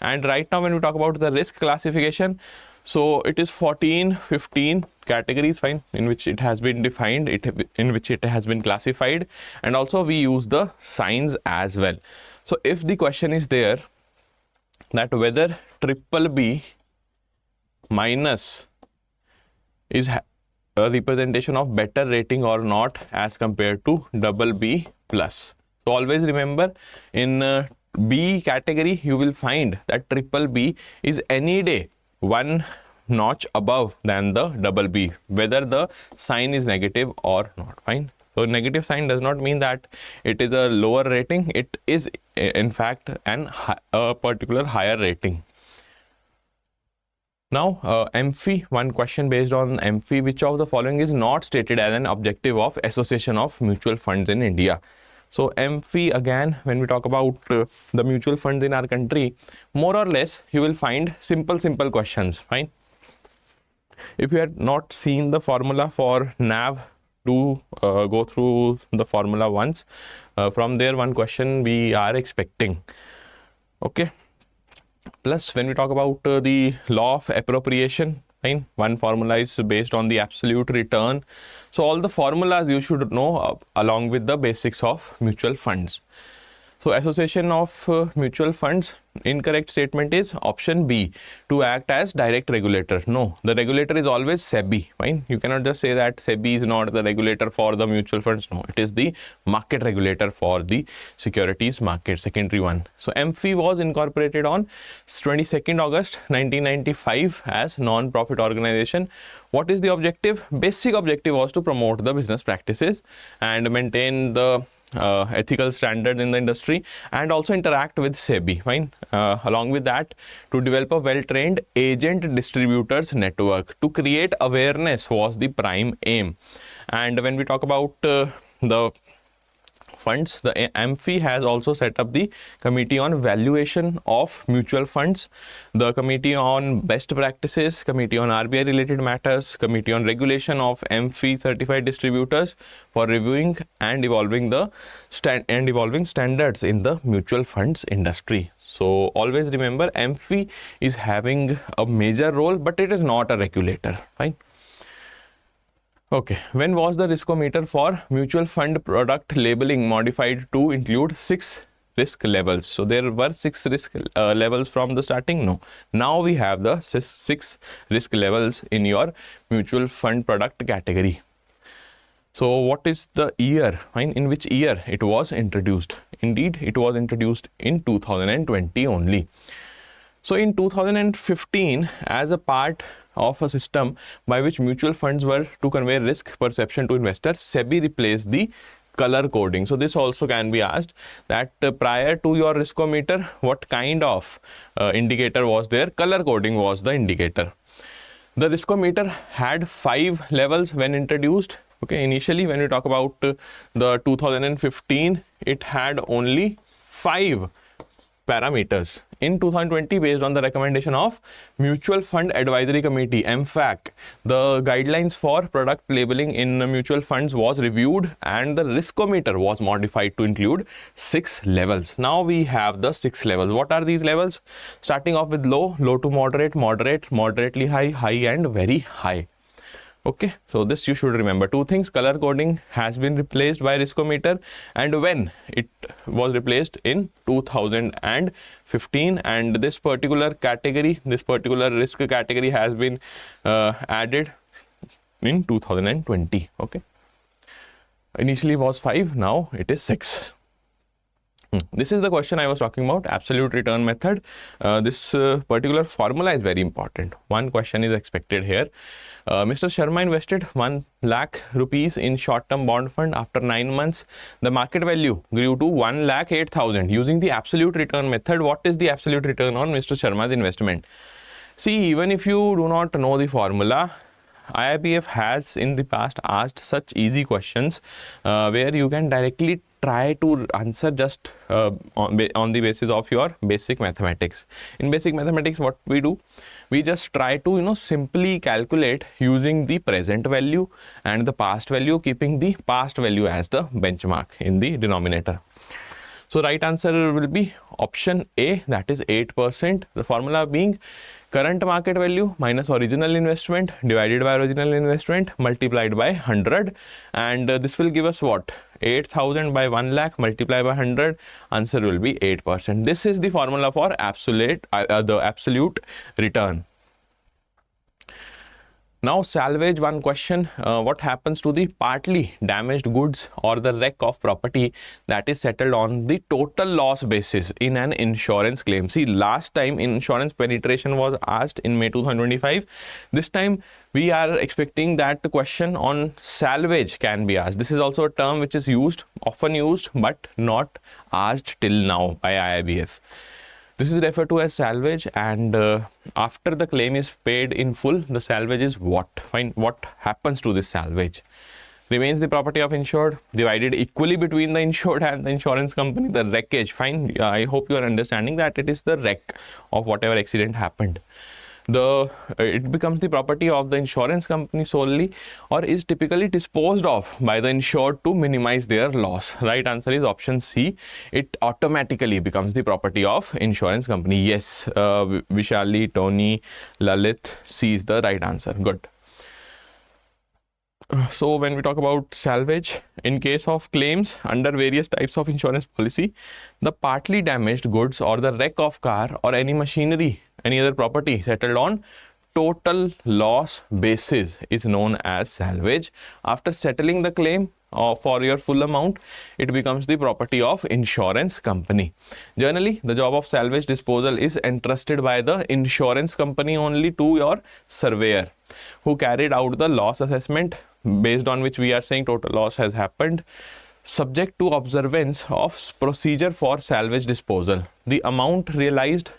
And right now when we talk about the risk classification, so it is 15 categories, fine, in which it has been defined, in which it has been classified, and also we use the signs as well. So if the question is there that whether BBB minus is a representation of better rating or not as compared to BB plus. So always remember in B category you will find that BBB is any day one notch above than the BB, whether the sign is negative or not, fine. So negative sign does not mean that it is a lower rating, it is in fact a particular higher rating. Now MFI, one question based on MFI, which of the following is not stated as an objective of Association of Mutual Funds in India? So MFI, again, when we talk about the mutual funds in our country, more or less you will find simple questions, fine. If you had not seen the formula for NAV, do go through the formula once. From there one question we are expecting, okay. Plus when we talk about the law of appropriation, fine, one formula is based on the absolute return. So all the formulas you should know along with the basics of mutual funds. So Association of Mutual Funds, incorrect statement is option B, to act as direct regulator. No, the regulator is always SEBI, fine. You cannot just say that SEBI is not the regulator for the mutual funds. No, it is the market regulator for the securities market, secondary one. So MFI was incorporated on 22nd August 1995 as non-profit organization. What is the objective? Basic objective was to promote the business practices and maintain the ethical standards in the industry, and also interact with SEBI, fine. Along with that, to develop a well-trained agent distributors network, to create awareness was the prime aim. And when we talk about the funds, the MFI has also set up the Committee on Valuation of Mutual Funds, the Committee on Best Practices, Committee on RBI related matters, Committee on Regulation of MFI certified distributors for reviewing and evolving the standards in the mutual funds industry. So always remember MFI is having a major role, but it is not a regulator, fine. Okay, when was the riskometer for mutual fund product labeling modified to include 6 risk levels? So there were 6 risk levels from the starting. No, now we have the 6 risk levels in your mutual fund product category. So what is the year, fine, in which year it was introduced? Indeed, it was introduced in 2020 only. So in 2015, as a part of a system by which mutual funds were to convey risk perception to investors, SEBI replaced the color coding. So this also can be asked that prior to your riskometer, what kind of indicator was there? Color coding was the indicator. The riskometer had 5 levels when introduced. Okay, initially when we talk about the 2015, it had only 5 parameters. In 2020, based on the recommendation of Mutual Fund Advisory Committee, MFAC, the guidelines for product labeling in mutual funds was reviewed and the riskometer was modified to include 6 levels. Now we have the 6 levels. What are these levels? Starting off with low, low to moderate, moderate, moderately high, high and very high. Okay, so this you should remember. 2 things: color coding has been replaced by riskometer, and when it was replaced in 2015, and this particular category, this particular risk category has been added in 2020. Okay, initially was 5, now it is 6. This is the question I was talking about, absolute return method. This particular formula is very important. One question is expected here. Mr. Sharma invested 1 lakh rupees in short-term bond fund. After 9 months, the market value grew to 1,08,000. Using the absolute return method, what is the absolute return on Mr. Sharma's investment? See, even if you do not know the formula, IIBF has in the past asked such easy questions where you can directly try to answer just on the basis of your basic mathematics. In basic mathematics, what we do, we just try to simply calculate using the present value and the past value, keeping the past value as the benchmark in the denominator. So right answer will be option A, that is 8%. The formula being current market value minus original investment divided by original investment multiplied by 100, and this will give us what? 8,000 by 1 lakh multiplied by 100, answer will be 8%. This is the formula for the absolute return. Now salvage, one question, what happens to the partly damaged goods or the wreck of property that is settled on the total loss basis in an insurance claim? See, last time insurance penetration was asked in May 2025. This time we are expecting that the question on salvage can be asked. This is also a term which is often used, but not asked till now by IIBF. This is referred to as salvage, and after the claim is paid in full, the salvage is what? Fine. What happens to this salvage? Remains the property of insured, divided equally between the insured and the insurance company. The wreckage, fine. I hope you are understanding that it is the wreck of whatever accident happened. It becomes the property of the insurance company solely, or is typically disposed of by the insured to minimize their loss. Right answer is option C. It automatically becomes the property of insurance company. Yes, Vishali, Tony, Lalit, C is the right answer. Good. So when we talk about salvage, in case of claims under various types of insurance policy, the partly damaged goods or the wreck of car or any machinery, any other property settled on total loss basis is known as salvage. After settling the claim for your full amount, it becomes the property of insurance company. Generally, the job of salvage disposal is entrusted by the insurance company only to your surveyor, who carried out the loss assessment based on which we are saying total loss has happened, subject to observance of procedure for salvage disposal. The amount realized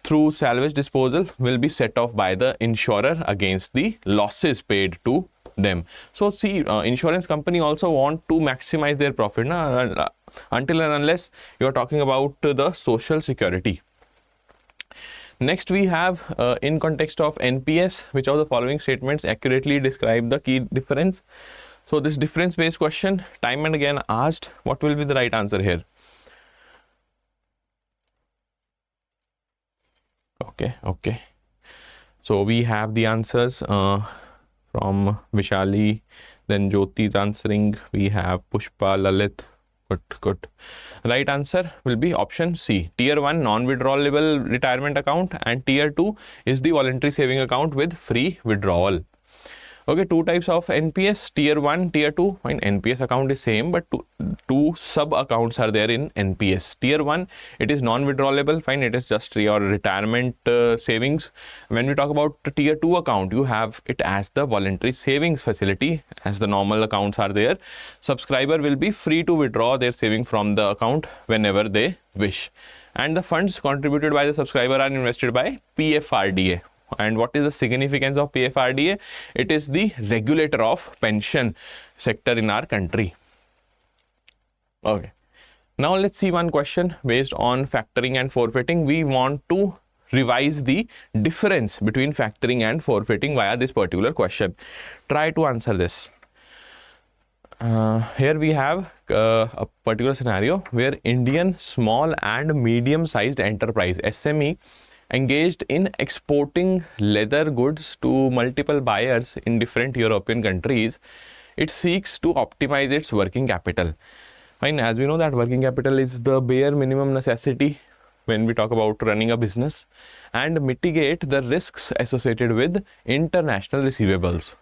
through salvage disposal will be set off by the insurer against the losses paid to them. So see, insurance company also want to maximize their profit until and unless you are talking about the social security. Next we have in context of NPS, which of the following statements accurately describe the key difference? So this difference based question, time and again asked. What will be the right answer here? Okay. So we have the answers from Vishali, then Jyoti is answering. We have Pushpa, Lalit. Good. Right answer will be option C. Tier 1 non-withdrawable retirement account, and Tier 2 is the voluntary saving account with free withdrawal. Okay, two types of NPS, Tier 1, Tier 2. Fine, NPS account is same, but two sub accounts are there in NPS. Tier 1, it is non-withdrawable. Fine, it is just your retirement savings. When we talk about the Tier 2 account, you have it as the voluntary savings facility, as the normal accounts are there. Subscriber will be free to withdraw their saving from the account whenever they wish. And the funds contributed by the subscriber are invested by PFRDA. And what is the significance of PFRDA? It is the regulator of pension sector in our country. Okay. Now let's see one question based on factoring and forfeiting. We want to revise the difference between factoring and forfeiting via this particular question. Try to answer this. Here we have a particular scenario where Indian small and medium sized enterprise SME engaged in exporting leather goods to multiple buyers in different European countries. It seeks to optimize its working capital. Fine, as we know that working capital is the bare minimum necessity when we talk about running a business, and mitigate the risks associated with international receivables.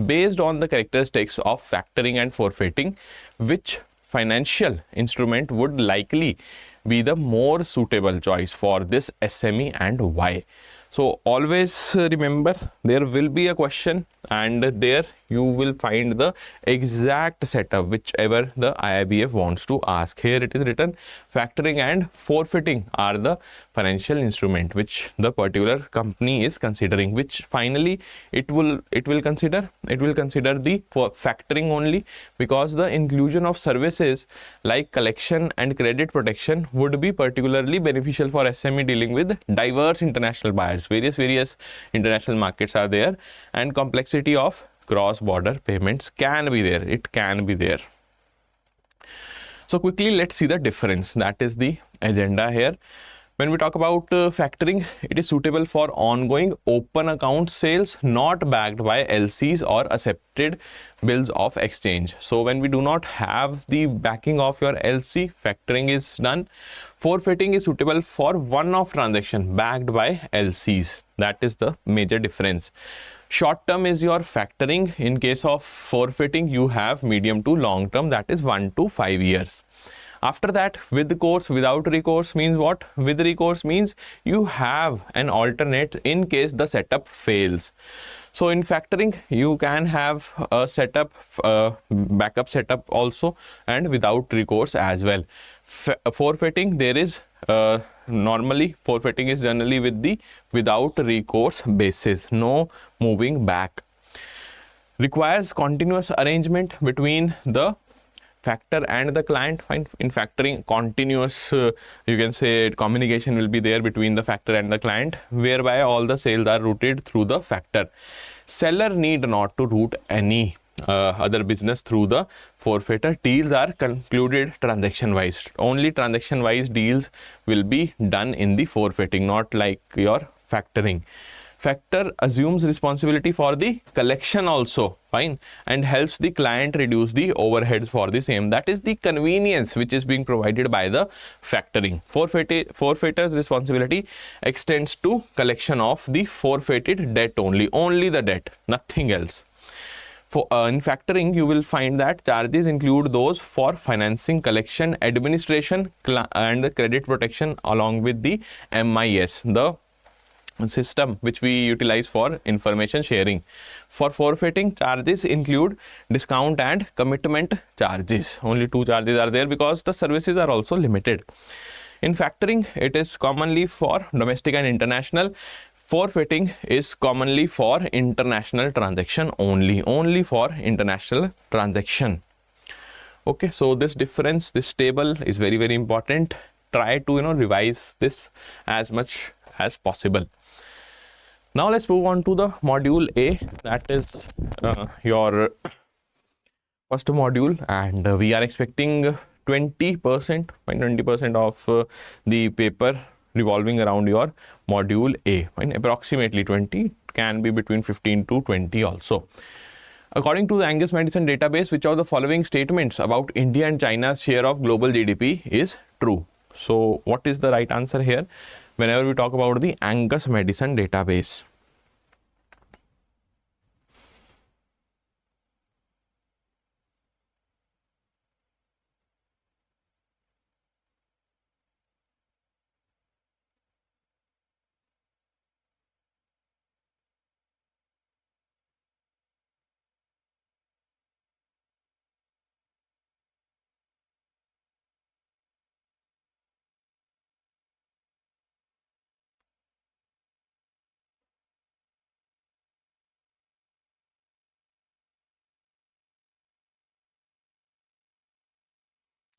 Based on the characteristics of factoring and forfeiting, which financial instrument would likely be the more suitable choice for this SME and why? So always remember, there will be a question and there you will find the exact setup whichever the IIBF wants to ask. Here it is written factoring and forfeiting are the financial instrument which the particular company is considering, which finally it will consider the factoring only, because the inclusion of services like collection and credit protection would be particularly beneficial for SME dealing with diverse international buyers. Various international markets are there, and complexity of cross-border payments can be there. It can be there. So quickly, let's see the difference. That is the agenda here. When we talk about factoring, it is suitable for ongoing open account sales not backed by LCs or accepted bills of exchange. So when we do not have the backing of your LC, factoring is done. Forfeiting is suitable for one-off transaction backed by LCs. That is the major difference. Short term is your factoring. In case of forfeiting, you have medium to long term, that is 1 to 5 years. After that, with recourse, without recourse means what? With recourse means you have an alternate in case the setup fails. So in factoring, you can have a setup, backup setup also, and without recourse as well. Forfeiting, there is normally forfeiting is generally with the without recourse basis, no moving back. Requires continuous arrangement between the factor and the client. Fine. In factoring, continuous you can say communication will be there between the factor and the client, whereby all the sales are routed through the factor. Seller need not to route any other business through the forfeiter. Deals are concluded transaction wise. Only transaction wise deals will be done in the forfeiting, not like your factoring. Factor assumes responsibility for the collection also, fine, and helps the client reduce the overheads for the same. That is the convenience which is being provided by the factoring. Forfeiter's responsibility extends to collection of the forfeited debt only the debt, nothing else. In factoring, you will find that charges include those for financing, collection, administration, and credit protection, along with the MIS, the system which we utilize for information sharing. For forfeiting, charges include discount and commitment charges. Only two charges are there because the services are also limited. In factoring, it is commonly for domestic and international. Forfeiting is commonly for international transaction only for international transaction. Okay, so this difference, this table is very important. Try to revise this as much as possible. Now let's move on to the module A, that is your first module, and we are expecting 20% of the paper revolving around your module A, and approximately 20, can be between 15 to 20 also. According to the Angus Madison database, which of the following statements about India and China's share of global GDP is true? So what is the right answer here whenever we talk about the Angus Madison database?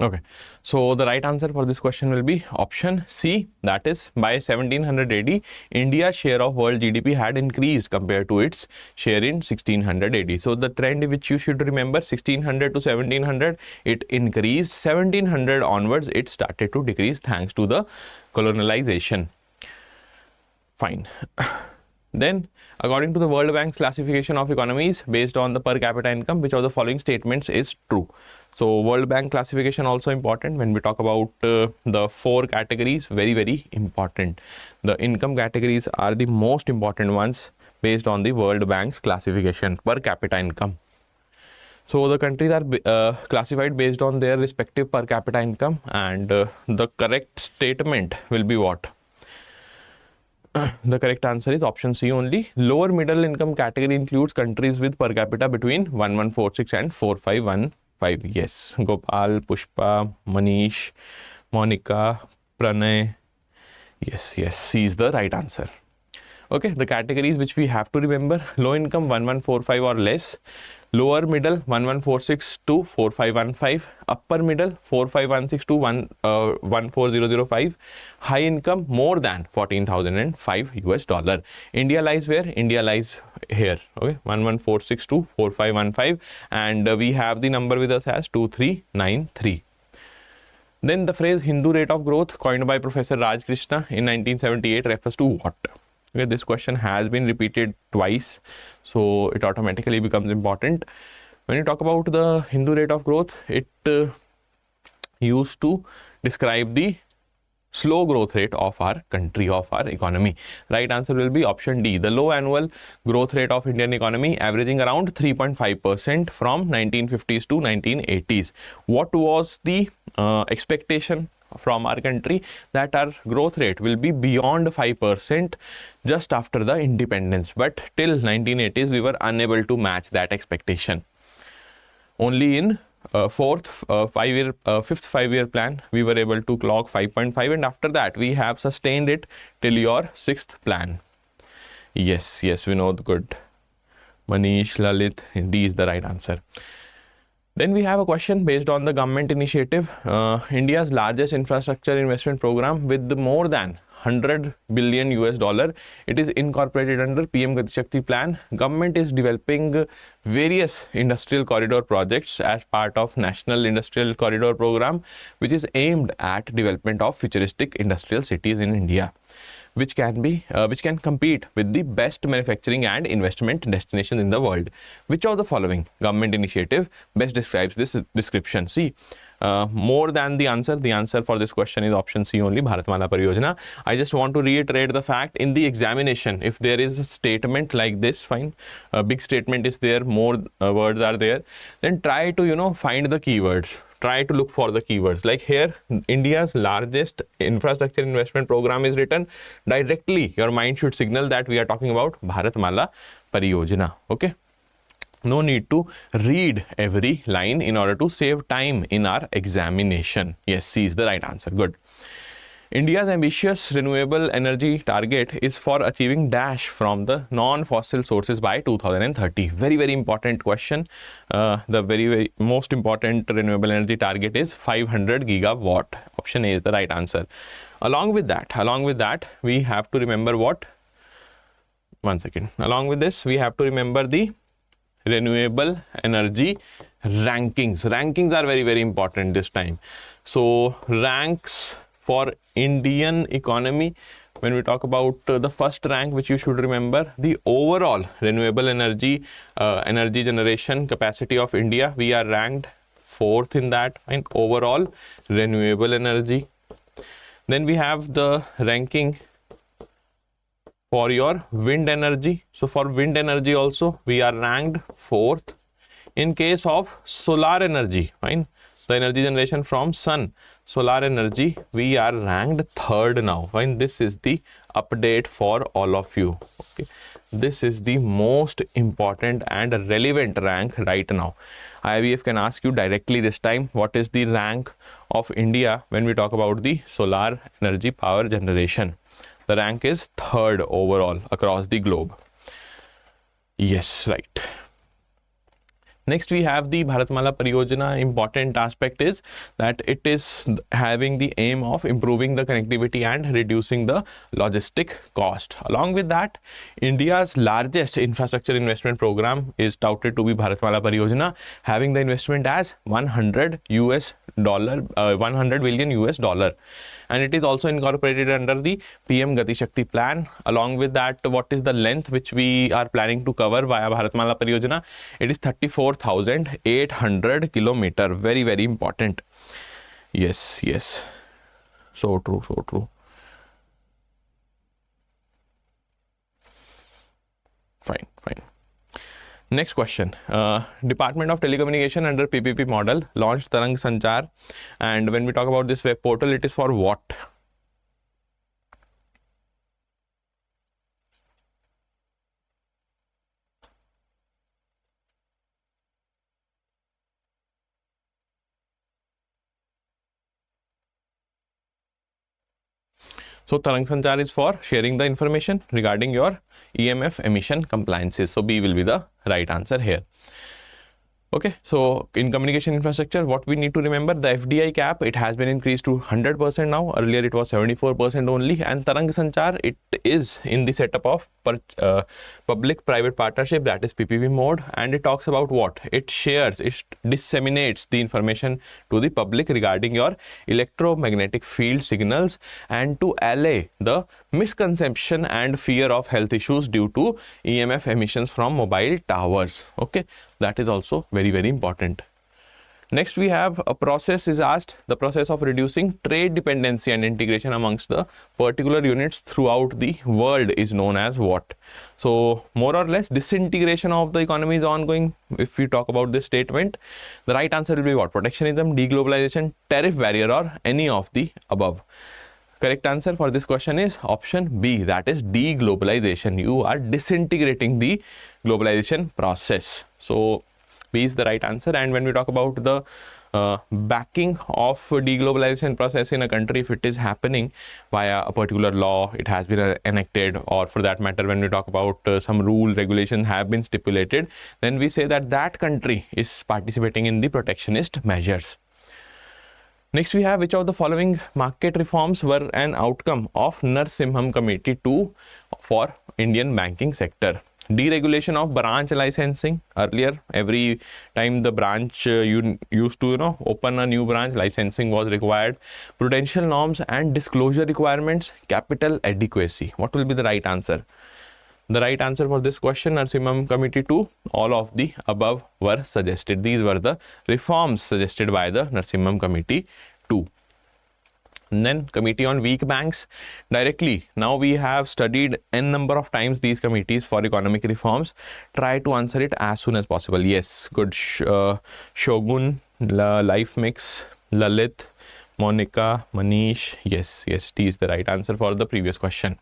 Okay, so the right answer for this question will be option C, that is by 1700 AD, India's share of world GDP had increased compared to its share in 1600 AD. So the trend which you should remember, 1600 to 1700, it increased. 1700 onwards, it started to decrease thanks to the colonialization. Fine. Then, according to the World Bank's classification of economies based on the per capita income, which of the following statements is true? So, World Bank classification also important when we talk about the four categories, very important. The income categories are the most important ones based on the World Bank's classification, per capita income. So, the countries are classified based on their respective per capita income, and the correct statement will be what? The correct answer is option C only. Lower middle income category includes countries with per capita between 1146 and 4515. Yes, Gopal, Pushpa, Manish, Monica, Pranay. Yes, yes, C is the right answer. Okay, the categories which we have to remember: low income 1145 or less, lower middle 1146 to 4515, upper middle 4516 to 14005, high income more than 14,005 US dollar. India lies where? India lies here. Okay, 1146 to 4515, and we have the number with us as 2393. Then the phrase Hindu rate of growth, coined by Professor Raj Krishna in 1978, refers to what? Okay, this question has been repeated twice, so it automatically becomes important. When you talk about the Hindu rate of growth, it used to describe the slow growth rate of our country, of our economy. Right answer will be option D, the low annual growth rate of Indian economy, averaging around 3.5% from 1950s to 1980s. What was the expectation from our country? That our growth rate will be beyond 5% just after the independence, but till 1980s we were unable to match that expectation. Only in fifth 5-year plan we were able to clock 5.5, and after that we have sustained it till your 6th plan. Yes, yes, we know the good. Manish, Lalit, D is the right answer. Then we have a question based on the government initiative, India's largest infrastructure investment program with more than 100 billion US dollar. It is incorporated under PM Gati Shakti plan. Government is developing various industrial corridor projects as part of National Industrial Corridor Program, which is aimed at development of futuristic industrial cities in India, which can compete with the best manufacturing and investment destinations in the world. Which of the following government initiative best describes this description? See, more than the answer for this question is option C only, Bharatmala Pariyojana. I just want to reiterate the fact in the examination, if there is a statement like this, fine, a big statement is there, more words are there, then try to find the keywords. Try to look for the keywords. Like here, India's largest infrastructure investment program is written. Directly, your mind should signal that we are talking about Bharatmala Pariyojana. Okay. No need to read every line in order to save time in our examination. Yes, C is the right answer. Good. India's ambitious renewable energy target is for achieving dash from the non-fossil sources by 2030. Very, very important question. The very most important renewable energy target is 500 gigawatt. Option A is the right answer. Along with that, we have to remember what? One second. Along with this, we have to remember the renewable energy rankings. Rankings are very, very important this time. So ranks for Indian economy, when we talk about the first rank, which you should remember, the overall renewable energy generation capacity of India, we are ranked 4th in that, and overall renewable energy. Then we have the ranking for your wind energy. So for wind energy also we are ranked 4th. In case of solar energy, fine, the energy generation from sun, solar energy, we are ranked 3rd now. Fine, this is the update for all of you. Okay, this is the most important and relevant rank right now. IIBF can ask you directly this time, what is the rank of India when we talk about the solar energy power generation? The rank is 3rd overall across the globe. Yes, right. Next, we have the Bharatmala Pariyojana. Important aspect is that it is having the aim of improving the connectivity and reducing the logistic cost. Along with that, India's largest infrastructure investment program is touted to be Bharatmala Pariyojana, having the investment as 100 billion US dollar. And it is also incorporated under the PM Gati Shakti plan. Along with that, what is the length which we are planning to cover via Bharatmala Pariyojana? It is 34,800 kilometer. Very, very important. Yes, yes. So true, so true. Fine, fine. Next question. Department of Telecommunication under PPP model launched Tarang Sanchar, and when we talk about this web portal, it is for what? So Tarang Sanchar is for sharing the information regarding your EMF emission compliances. So B will be the right answer here. Okay, so in communication infrastructure, what we need to remember, the FDI cap, it has been increased to 100% now. Earlier it was 74% only. And Tarang Sanchar, it is in the setup of public-private partnership, that is PPP mode. And it talks about what? It shares, it disseminates the information to the public regarding your electromagnetic field signals and to allay the misconception and fear of health issues due to EMF emissions from mobile towers. Okay, that is also very, very important. Next, we have a process is asked, the process of reducing trade dependency and integration amongst the particular units throughout the world is known as what? So, more or less, disintegration of the economy is ongoing. If we talk about this statement, the right answer will be what? Protectionism, deglobalization, tariff barrier, or any of the above. Correct answer for this question is option B, that is deglobalization. You are disintegrating the globalization process. So B is the right answer. And when we talk about the backing of deglobalization process in a country, if it is happening via a particular law, it has been enacted, or for that matter, when we talk about some rule, regulation have been stipulated, then we say that that country is participating in the protectionist measures. Next, we have which of the following market reforms were an outcome of Narasimham Committee 2 for Indian banking sector. Deregulation of branch licensing. Earlier, every time the branch you used to open a new branch, licensing was required. Prudential norms and disclosure requirements. Capital adequacy. What will be the right answer? The right answer for this question, Narasimham Committee 2, all of the above were suggested. These were the reforms suggested by the Narasimham Committee 2. And then Committee on Weak Banks. Directly, now we have studied n number of times these committees for economic reforms. Try to answer it as soon as possible. Yes, good. Shogun, Life Mix, Lalit, Monica, Manish. Yes, T is the right answer for the previous question.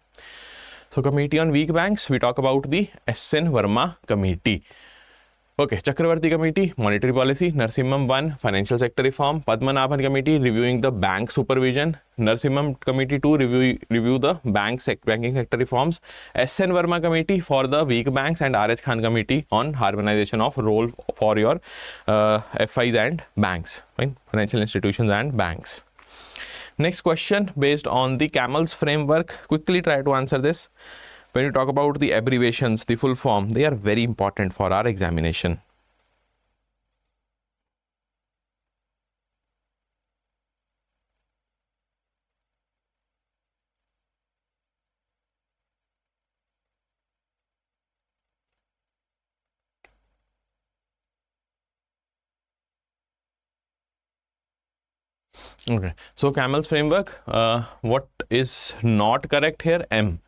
So Committee on Weak Banks, we talk about the S.N. Verma Committee. Okay, Chakravarti Committee, Monetary Policy. Narasimham 1, Financial Sector Reform. Padmanabhan Committee, reviewing the bank supervision. Narasimham Committee 2, review the banking sector reforms. S.N. Verma Committee for the weak banks, and R.H. Khan Committee on harmonization of role for your FIs and banks, right? Financial institutions and banks. Next question, based on the CAMELS framework, quickly try to answer this. When you talk about the abbreviations, the full form, they are very important for our examination. Okay, so CAMELS framework, what is not correct here? M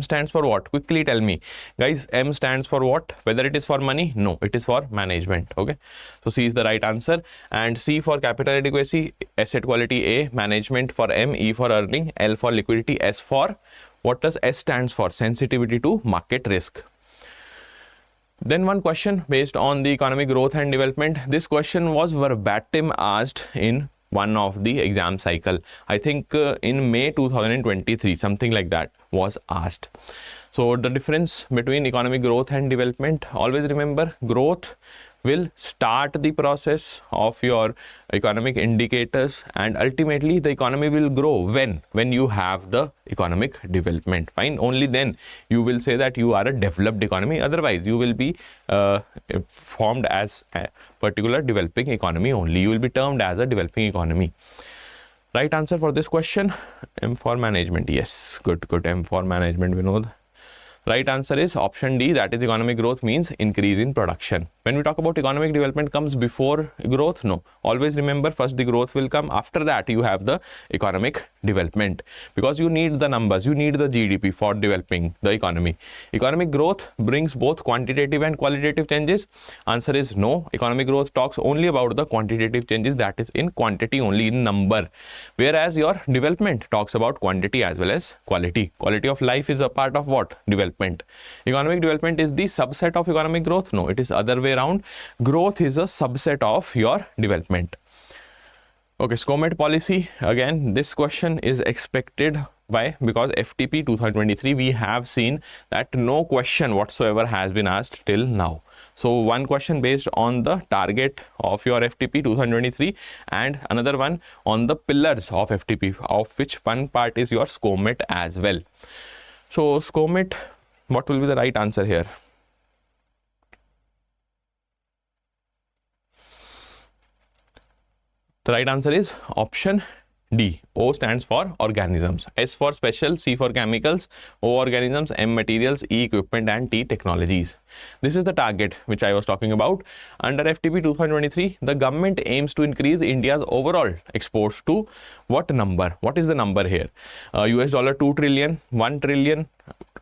stands for what? Quickly tell me, guys. M stands for what? Whether it is for money? No, it is for management. Okay, so C is the right answer. And C for capital adequacy, asset quality A, management for M, E for earning, L for liquidity, S for what does S stands for? Sensitivity to market risk. Then one question based on the economic growth and development. This question was verbatim asked in one of the exam cycle. I think in May 2023, something like that was asked. So the difference between economic growth and development, always remember, growth will start the process of your economic indicators, and ultimately the economy will grow when you have the economic development. Fine, only then you will say that you are a developed economy. Otherwise you will be formed as a particular developing economy only. You will be termed as a developing economy. Right answer for this question, M for management. Yes, good, M for management, Vinod. Right answer is option D, that is economic growth means increase in production. When we talk about economic development comes before growth, no. Always remember, first the growth will come, after that you have the economic development, because you need the numbers, you need the GDP for developing the economy. Economic growth brings both quantitative and qualitative changes. Answer is no. Economic growth talks only about the quantitative changes, that is in quantity, only in number, whereas your development talks about quantity as well as quality. Quality of life is a part of what? Development. Economic development is the subset of economic growth? No, it is other way around. Growth is a subset of your development. Okay, SCOMET policy, again, this question is expected. Why? Because FTP 2023, we have seen that no question whatsoever has been asked till now. So one question based on the target of your FTP 2023 and another one on the pillars of FTP, of which one part is your SCOMET as well. So SCOMET, what will be the right answer here? The right answer is option D. O stands for organisms, S for special, C for chemicals, O organisms, M materials, E equipment, and T technologies. This is the target which I was talking about. Under FTP 2023, the government aims to increase India's overall exports to what number? What is the number here? US dollar 2 trillion, 1 trillion,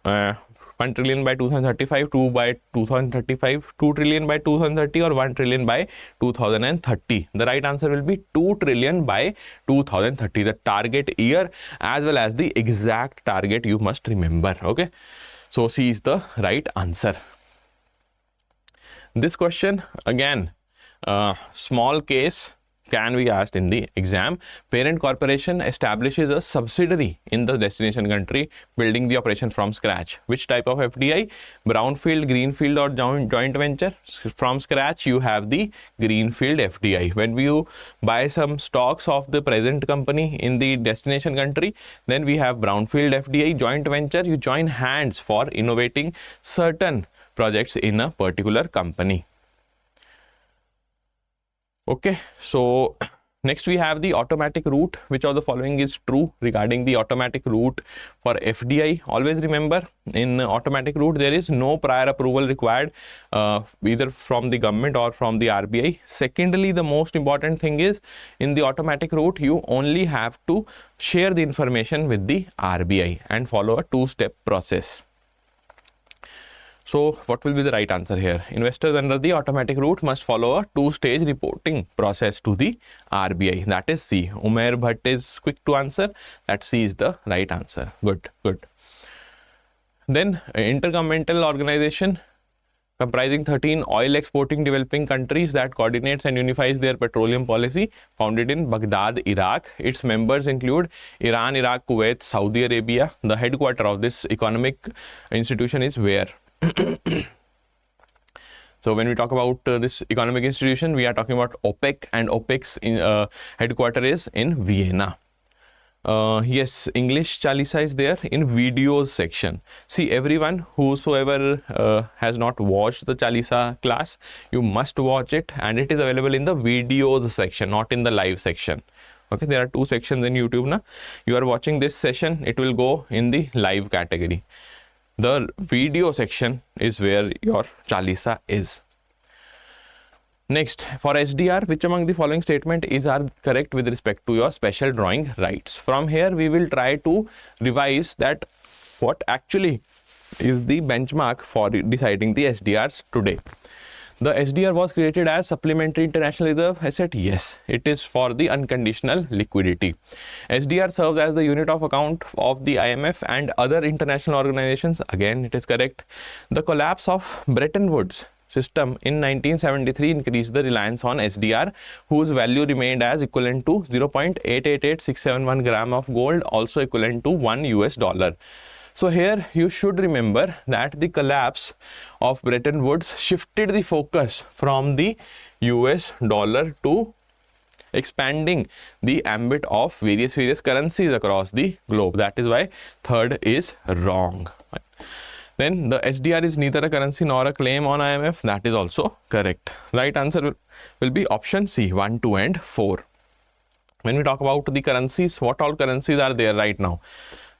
1 trillion by 2035, 2 by 2035, 2 trillion by 2030, or 1 trillion by 2030. The right answer will be 2 trillion by 2030. The target year as well as the exact target you must remember. Okay. So C is the right answer. This question again, small case, can be asked in the exam. Parent corporation establishes a subsidiary in the destination country, building the operation from scratch. Which type of FDI? Brownfield, greenfield, or joint venture? From scratch, you have the greenfield FDI. When you buy some stocks of the present company in the destination country, then we have brownfield FDI. Joint venture, you join hands for innovating certain projects in a particular company. Okay, so next we have the automatic route. Which of the following is true regarding the automatic route for FDI? Always remember, in automatic route there is no prior approval required either from the government or from the RBI. Secondly, the most important thing is, in the automatic route you only have to share the information with the RBI and follow a two-step process. So what will be the right answer here? Investors under the automatic route must follow a two-stage reporting process to the RBI. That is C. Umair Bhatt is quick to answer. That C is the right answer. Good, good. Then intergovernmental organization comprising 13 oil exporting developing countries that coordinates and unifies their petroleum policy, founded in Baghdad, Iraq. Its members include Iran, Iraq, Kuwait, Saudi Arabia. The headquarters of this economic institution is where? So when we talk about this economic institution, we are talking about OPEC, and OPEC's headquarters is in Vienna. Yes, English Chalisa is there in videos section. See, everyone whosoever has not watched the Chalisa class, you must watch it, and it is available in the videos section, not in the live section. Okay, there are two sections in YouTube now. You are watching this session, it will go in the live category. The video section is where your Chalisa is. Next, for SDR, which among the following statement are correct with respect to your special drawing rights? From here, we will try to revise that what actually is the benchmark for deciding the SDRs today. The SDR was created as supplementary international reserve asset. Yes, it is for the unconditional liquidity. SDR serves as the unit of account of the IMF and other international organizations. Again, it is correct. The collapse of Bretton Woods system in 1973 increased the reliance on SDR, whose value remained as equivalent to 0.888671 gram of gold, also equivalent to $1. So here you should remember that the collapse of Bretton Woods shifted the focus from the US dollar to expanding the ambit of various currencies across the globe. That is why third is wrong. Then the SDR is neither a currency nor a claim on IMF. That is also correct. Right answer will be option C, 1, 2 and 4. When we talk about the currencies, what all currencies are there right now?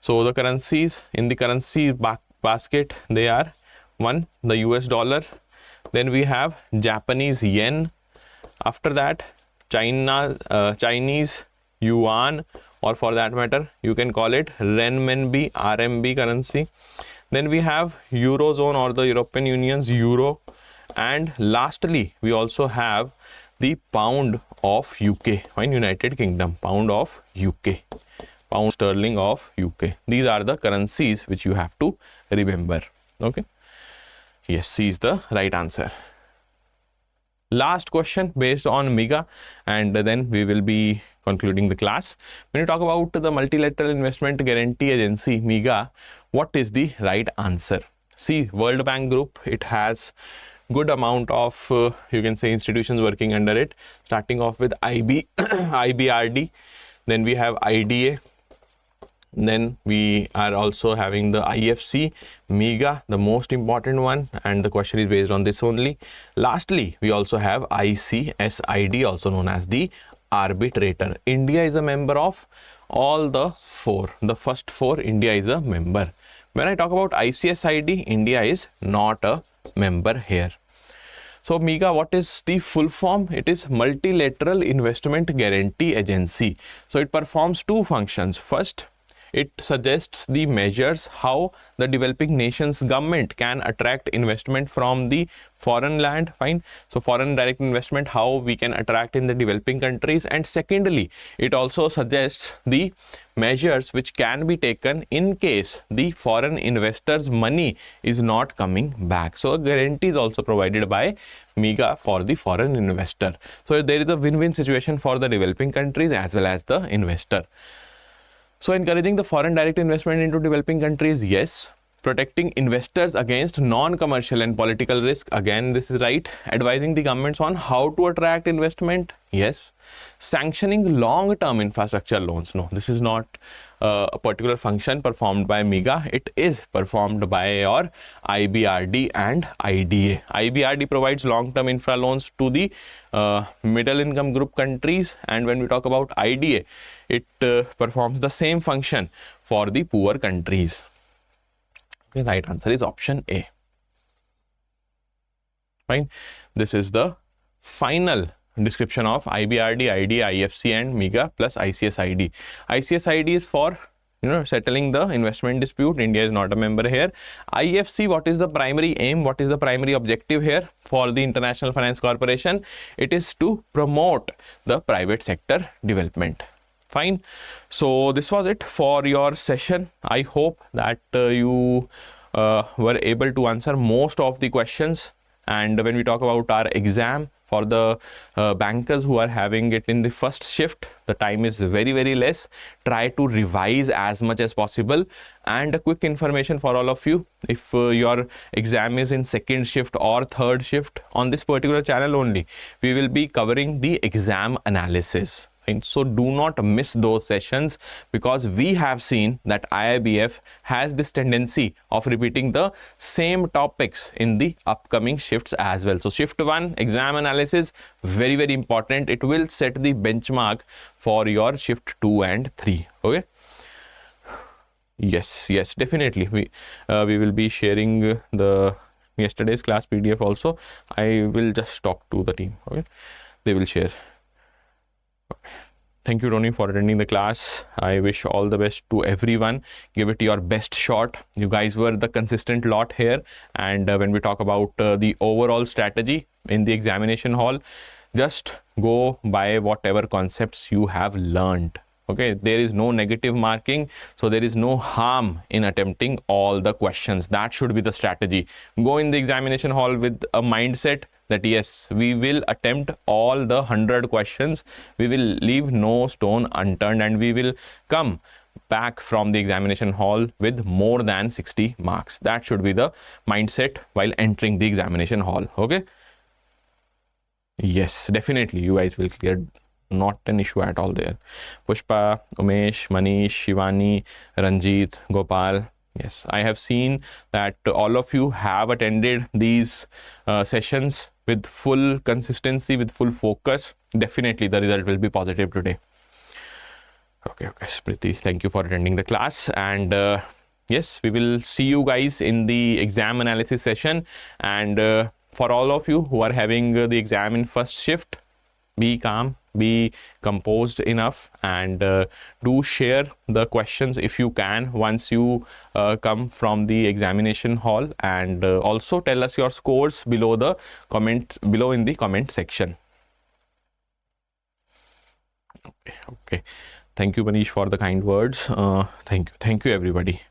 So the currencies in the currency basket, they are 1, the US dollar. Then we have Japanese yen. After that, Chinese yuan, or for that matter, you can call it renminbi, RMB currency. Then we have Eurozone or the European Union's euro. And lastly, we also have the pound of UK, in United Kingdom, pound of UK. Pound sterling of UK. These are the currencies which you have to remember. Okay. Yes, C is the right answer. Last question based on MEGA, and then we will be concluding the class. When you talk about the Multilateral Investment Guarantee Agency, MIGA, what is the right answer? See, World Bank Group, it has good amount of you can say institutions working under it, starting off with IBRD, then we have IDA, then we are also having the IFC, MIGA, the most important one, and the question is based on this only. Lastly, we also have ICSID, also known as the arbitrator. India is a member of all the four. The first four, India is a member. When I talk about ICSID, India is not a member here. So MIGA, what is the full form? It is Multilateral Investment Guarantee Agency. So it performs two functions. First, it suggests the measures how the developing nation's government can attract investment from the foreign land, fine. So foreign direct investment, how we can attract in the developing countries. And secondly, it also suggests the measures which can be taken in case the foreign investors' money is not coming back. So a guarantee is also provided by MIGA for the foreign investor. So there is a win-win situation for the developing countries as well as the investor. So encouraging the foreign direct investment into developing countries, yes. Protecting investors against non-commercial and political risk, again this is right. Advising the governments on how to attract investment, yes. Sanctioning long-term infrastructure loans, no, this is not a particular function performed by MIGA. It is performed by your IBRD and IDA. IBRD provides long-term infra loans to the middle income group countries, and when we talk about IDA, it performs the same function for the poor countries. Okay, right answer is option A. Fine. This is the final description of IBRD, IDA, IFC and MIGA plus ICSID. ICSID is for settling the investment dispute. India is not a member here. IFC, what is the primary aim? What is the primary objective here for the International Finance Corporation? It is to promote the private sector development. Fine. So this was it for your session. I hope that you were able to answer most of the questions. And when we talk about our exam for the bankers who are having it in the first shift, the time is very less. Try to revise as much as possible. And a quick information for all of you, if your exam is in second shift or third shift, on this particular channel only, we will be covering the exam analysis. So do not miss those sessions, because we have seen that IIBF has this tendency of repeating the same topics in the upcoming shifts as well. So shift 1 exam analysis, very important. It will set the benchmark for your shift 2 and 3. Okay. Yes, definitely. We will be sharing the yesterday's class PDF also. I will just talk to the team. Okay, they will share. Thank you, Tony, for attending the class. I wish all the best to everyone. Give it your best shot. You guys were the consistent lot here. And when we talk about the overall strategy in the examination hall, just go by whatever concepts you have learned. Okay, there is no negative marking, so there is no harm in attempting all the questions. That should be the strategy. Go in the examination hall with a mindset that yes, we will attempt all the 100 questions. We will leave no stone unturned, and we will come back from the examination hall with more than 60 marks. That should be the mindset while entering the examination hall. Okay. Yes, definitely you guys will clear. Not an issue at all there. Pushpa, Umesh, Manish, Shivani, Ranjit, Gopal. Yes, I have seen that all of you have attended these sessions with full consistency, with full focus. Definitely the result will be positive today. Okay, Spriti, thank you for attending the class. And yes, we will see you guys in the exam analysis session. And for all of you who are having the exam in first shift, be calm, be composed enough, and do share the questions if you can once you come from the examination hall, and also tell us your scores below the below in the comment section. Okay. Thank you, Manish, for the kind words. Thank you everybody.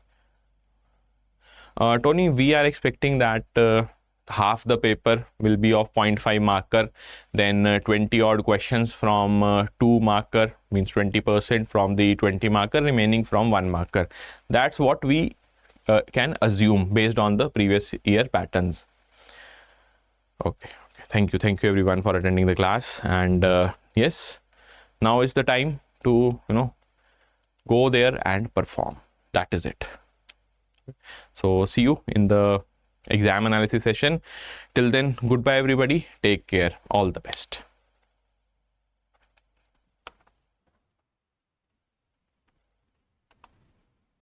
Tony, we are expecting that half the paper will be of 0.5 marker, then 20 odd questions from 2 marker, means 20% from the 20 marker, remaining from 1 marker. That's what we can assume based on the previous year patterns. Okay, thank you everyone for attending the class. And yes, now is the time to go there and perform. That is it. So see you in the exam analysis session. Till then, goodbye everybody, take care, all the best.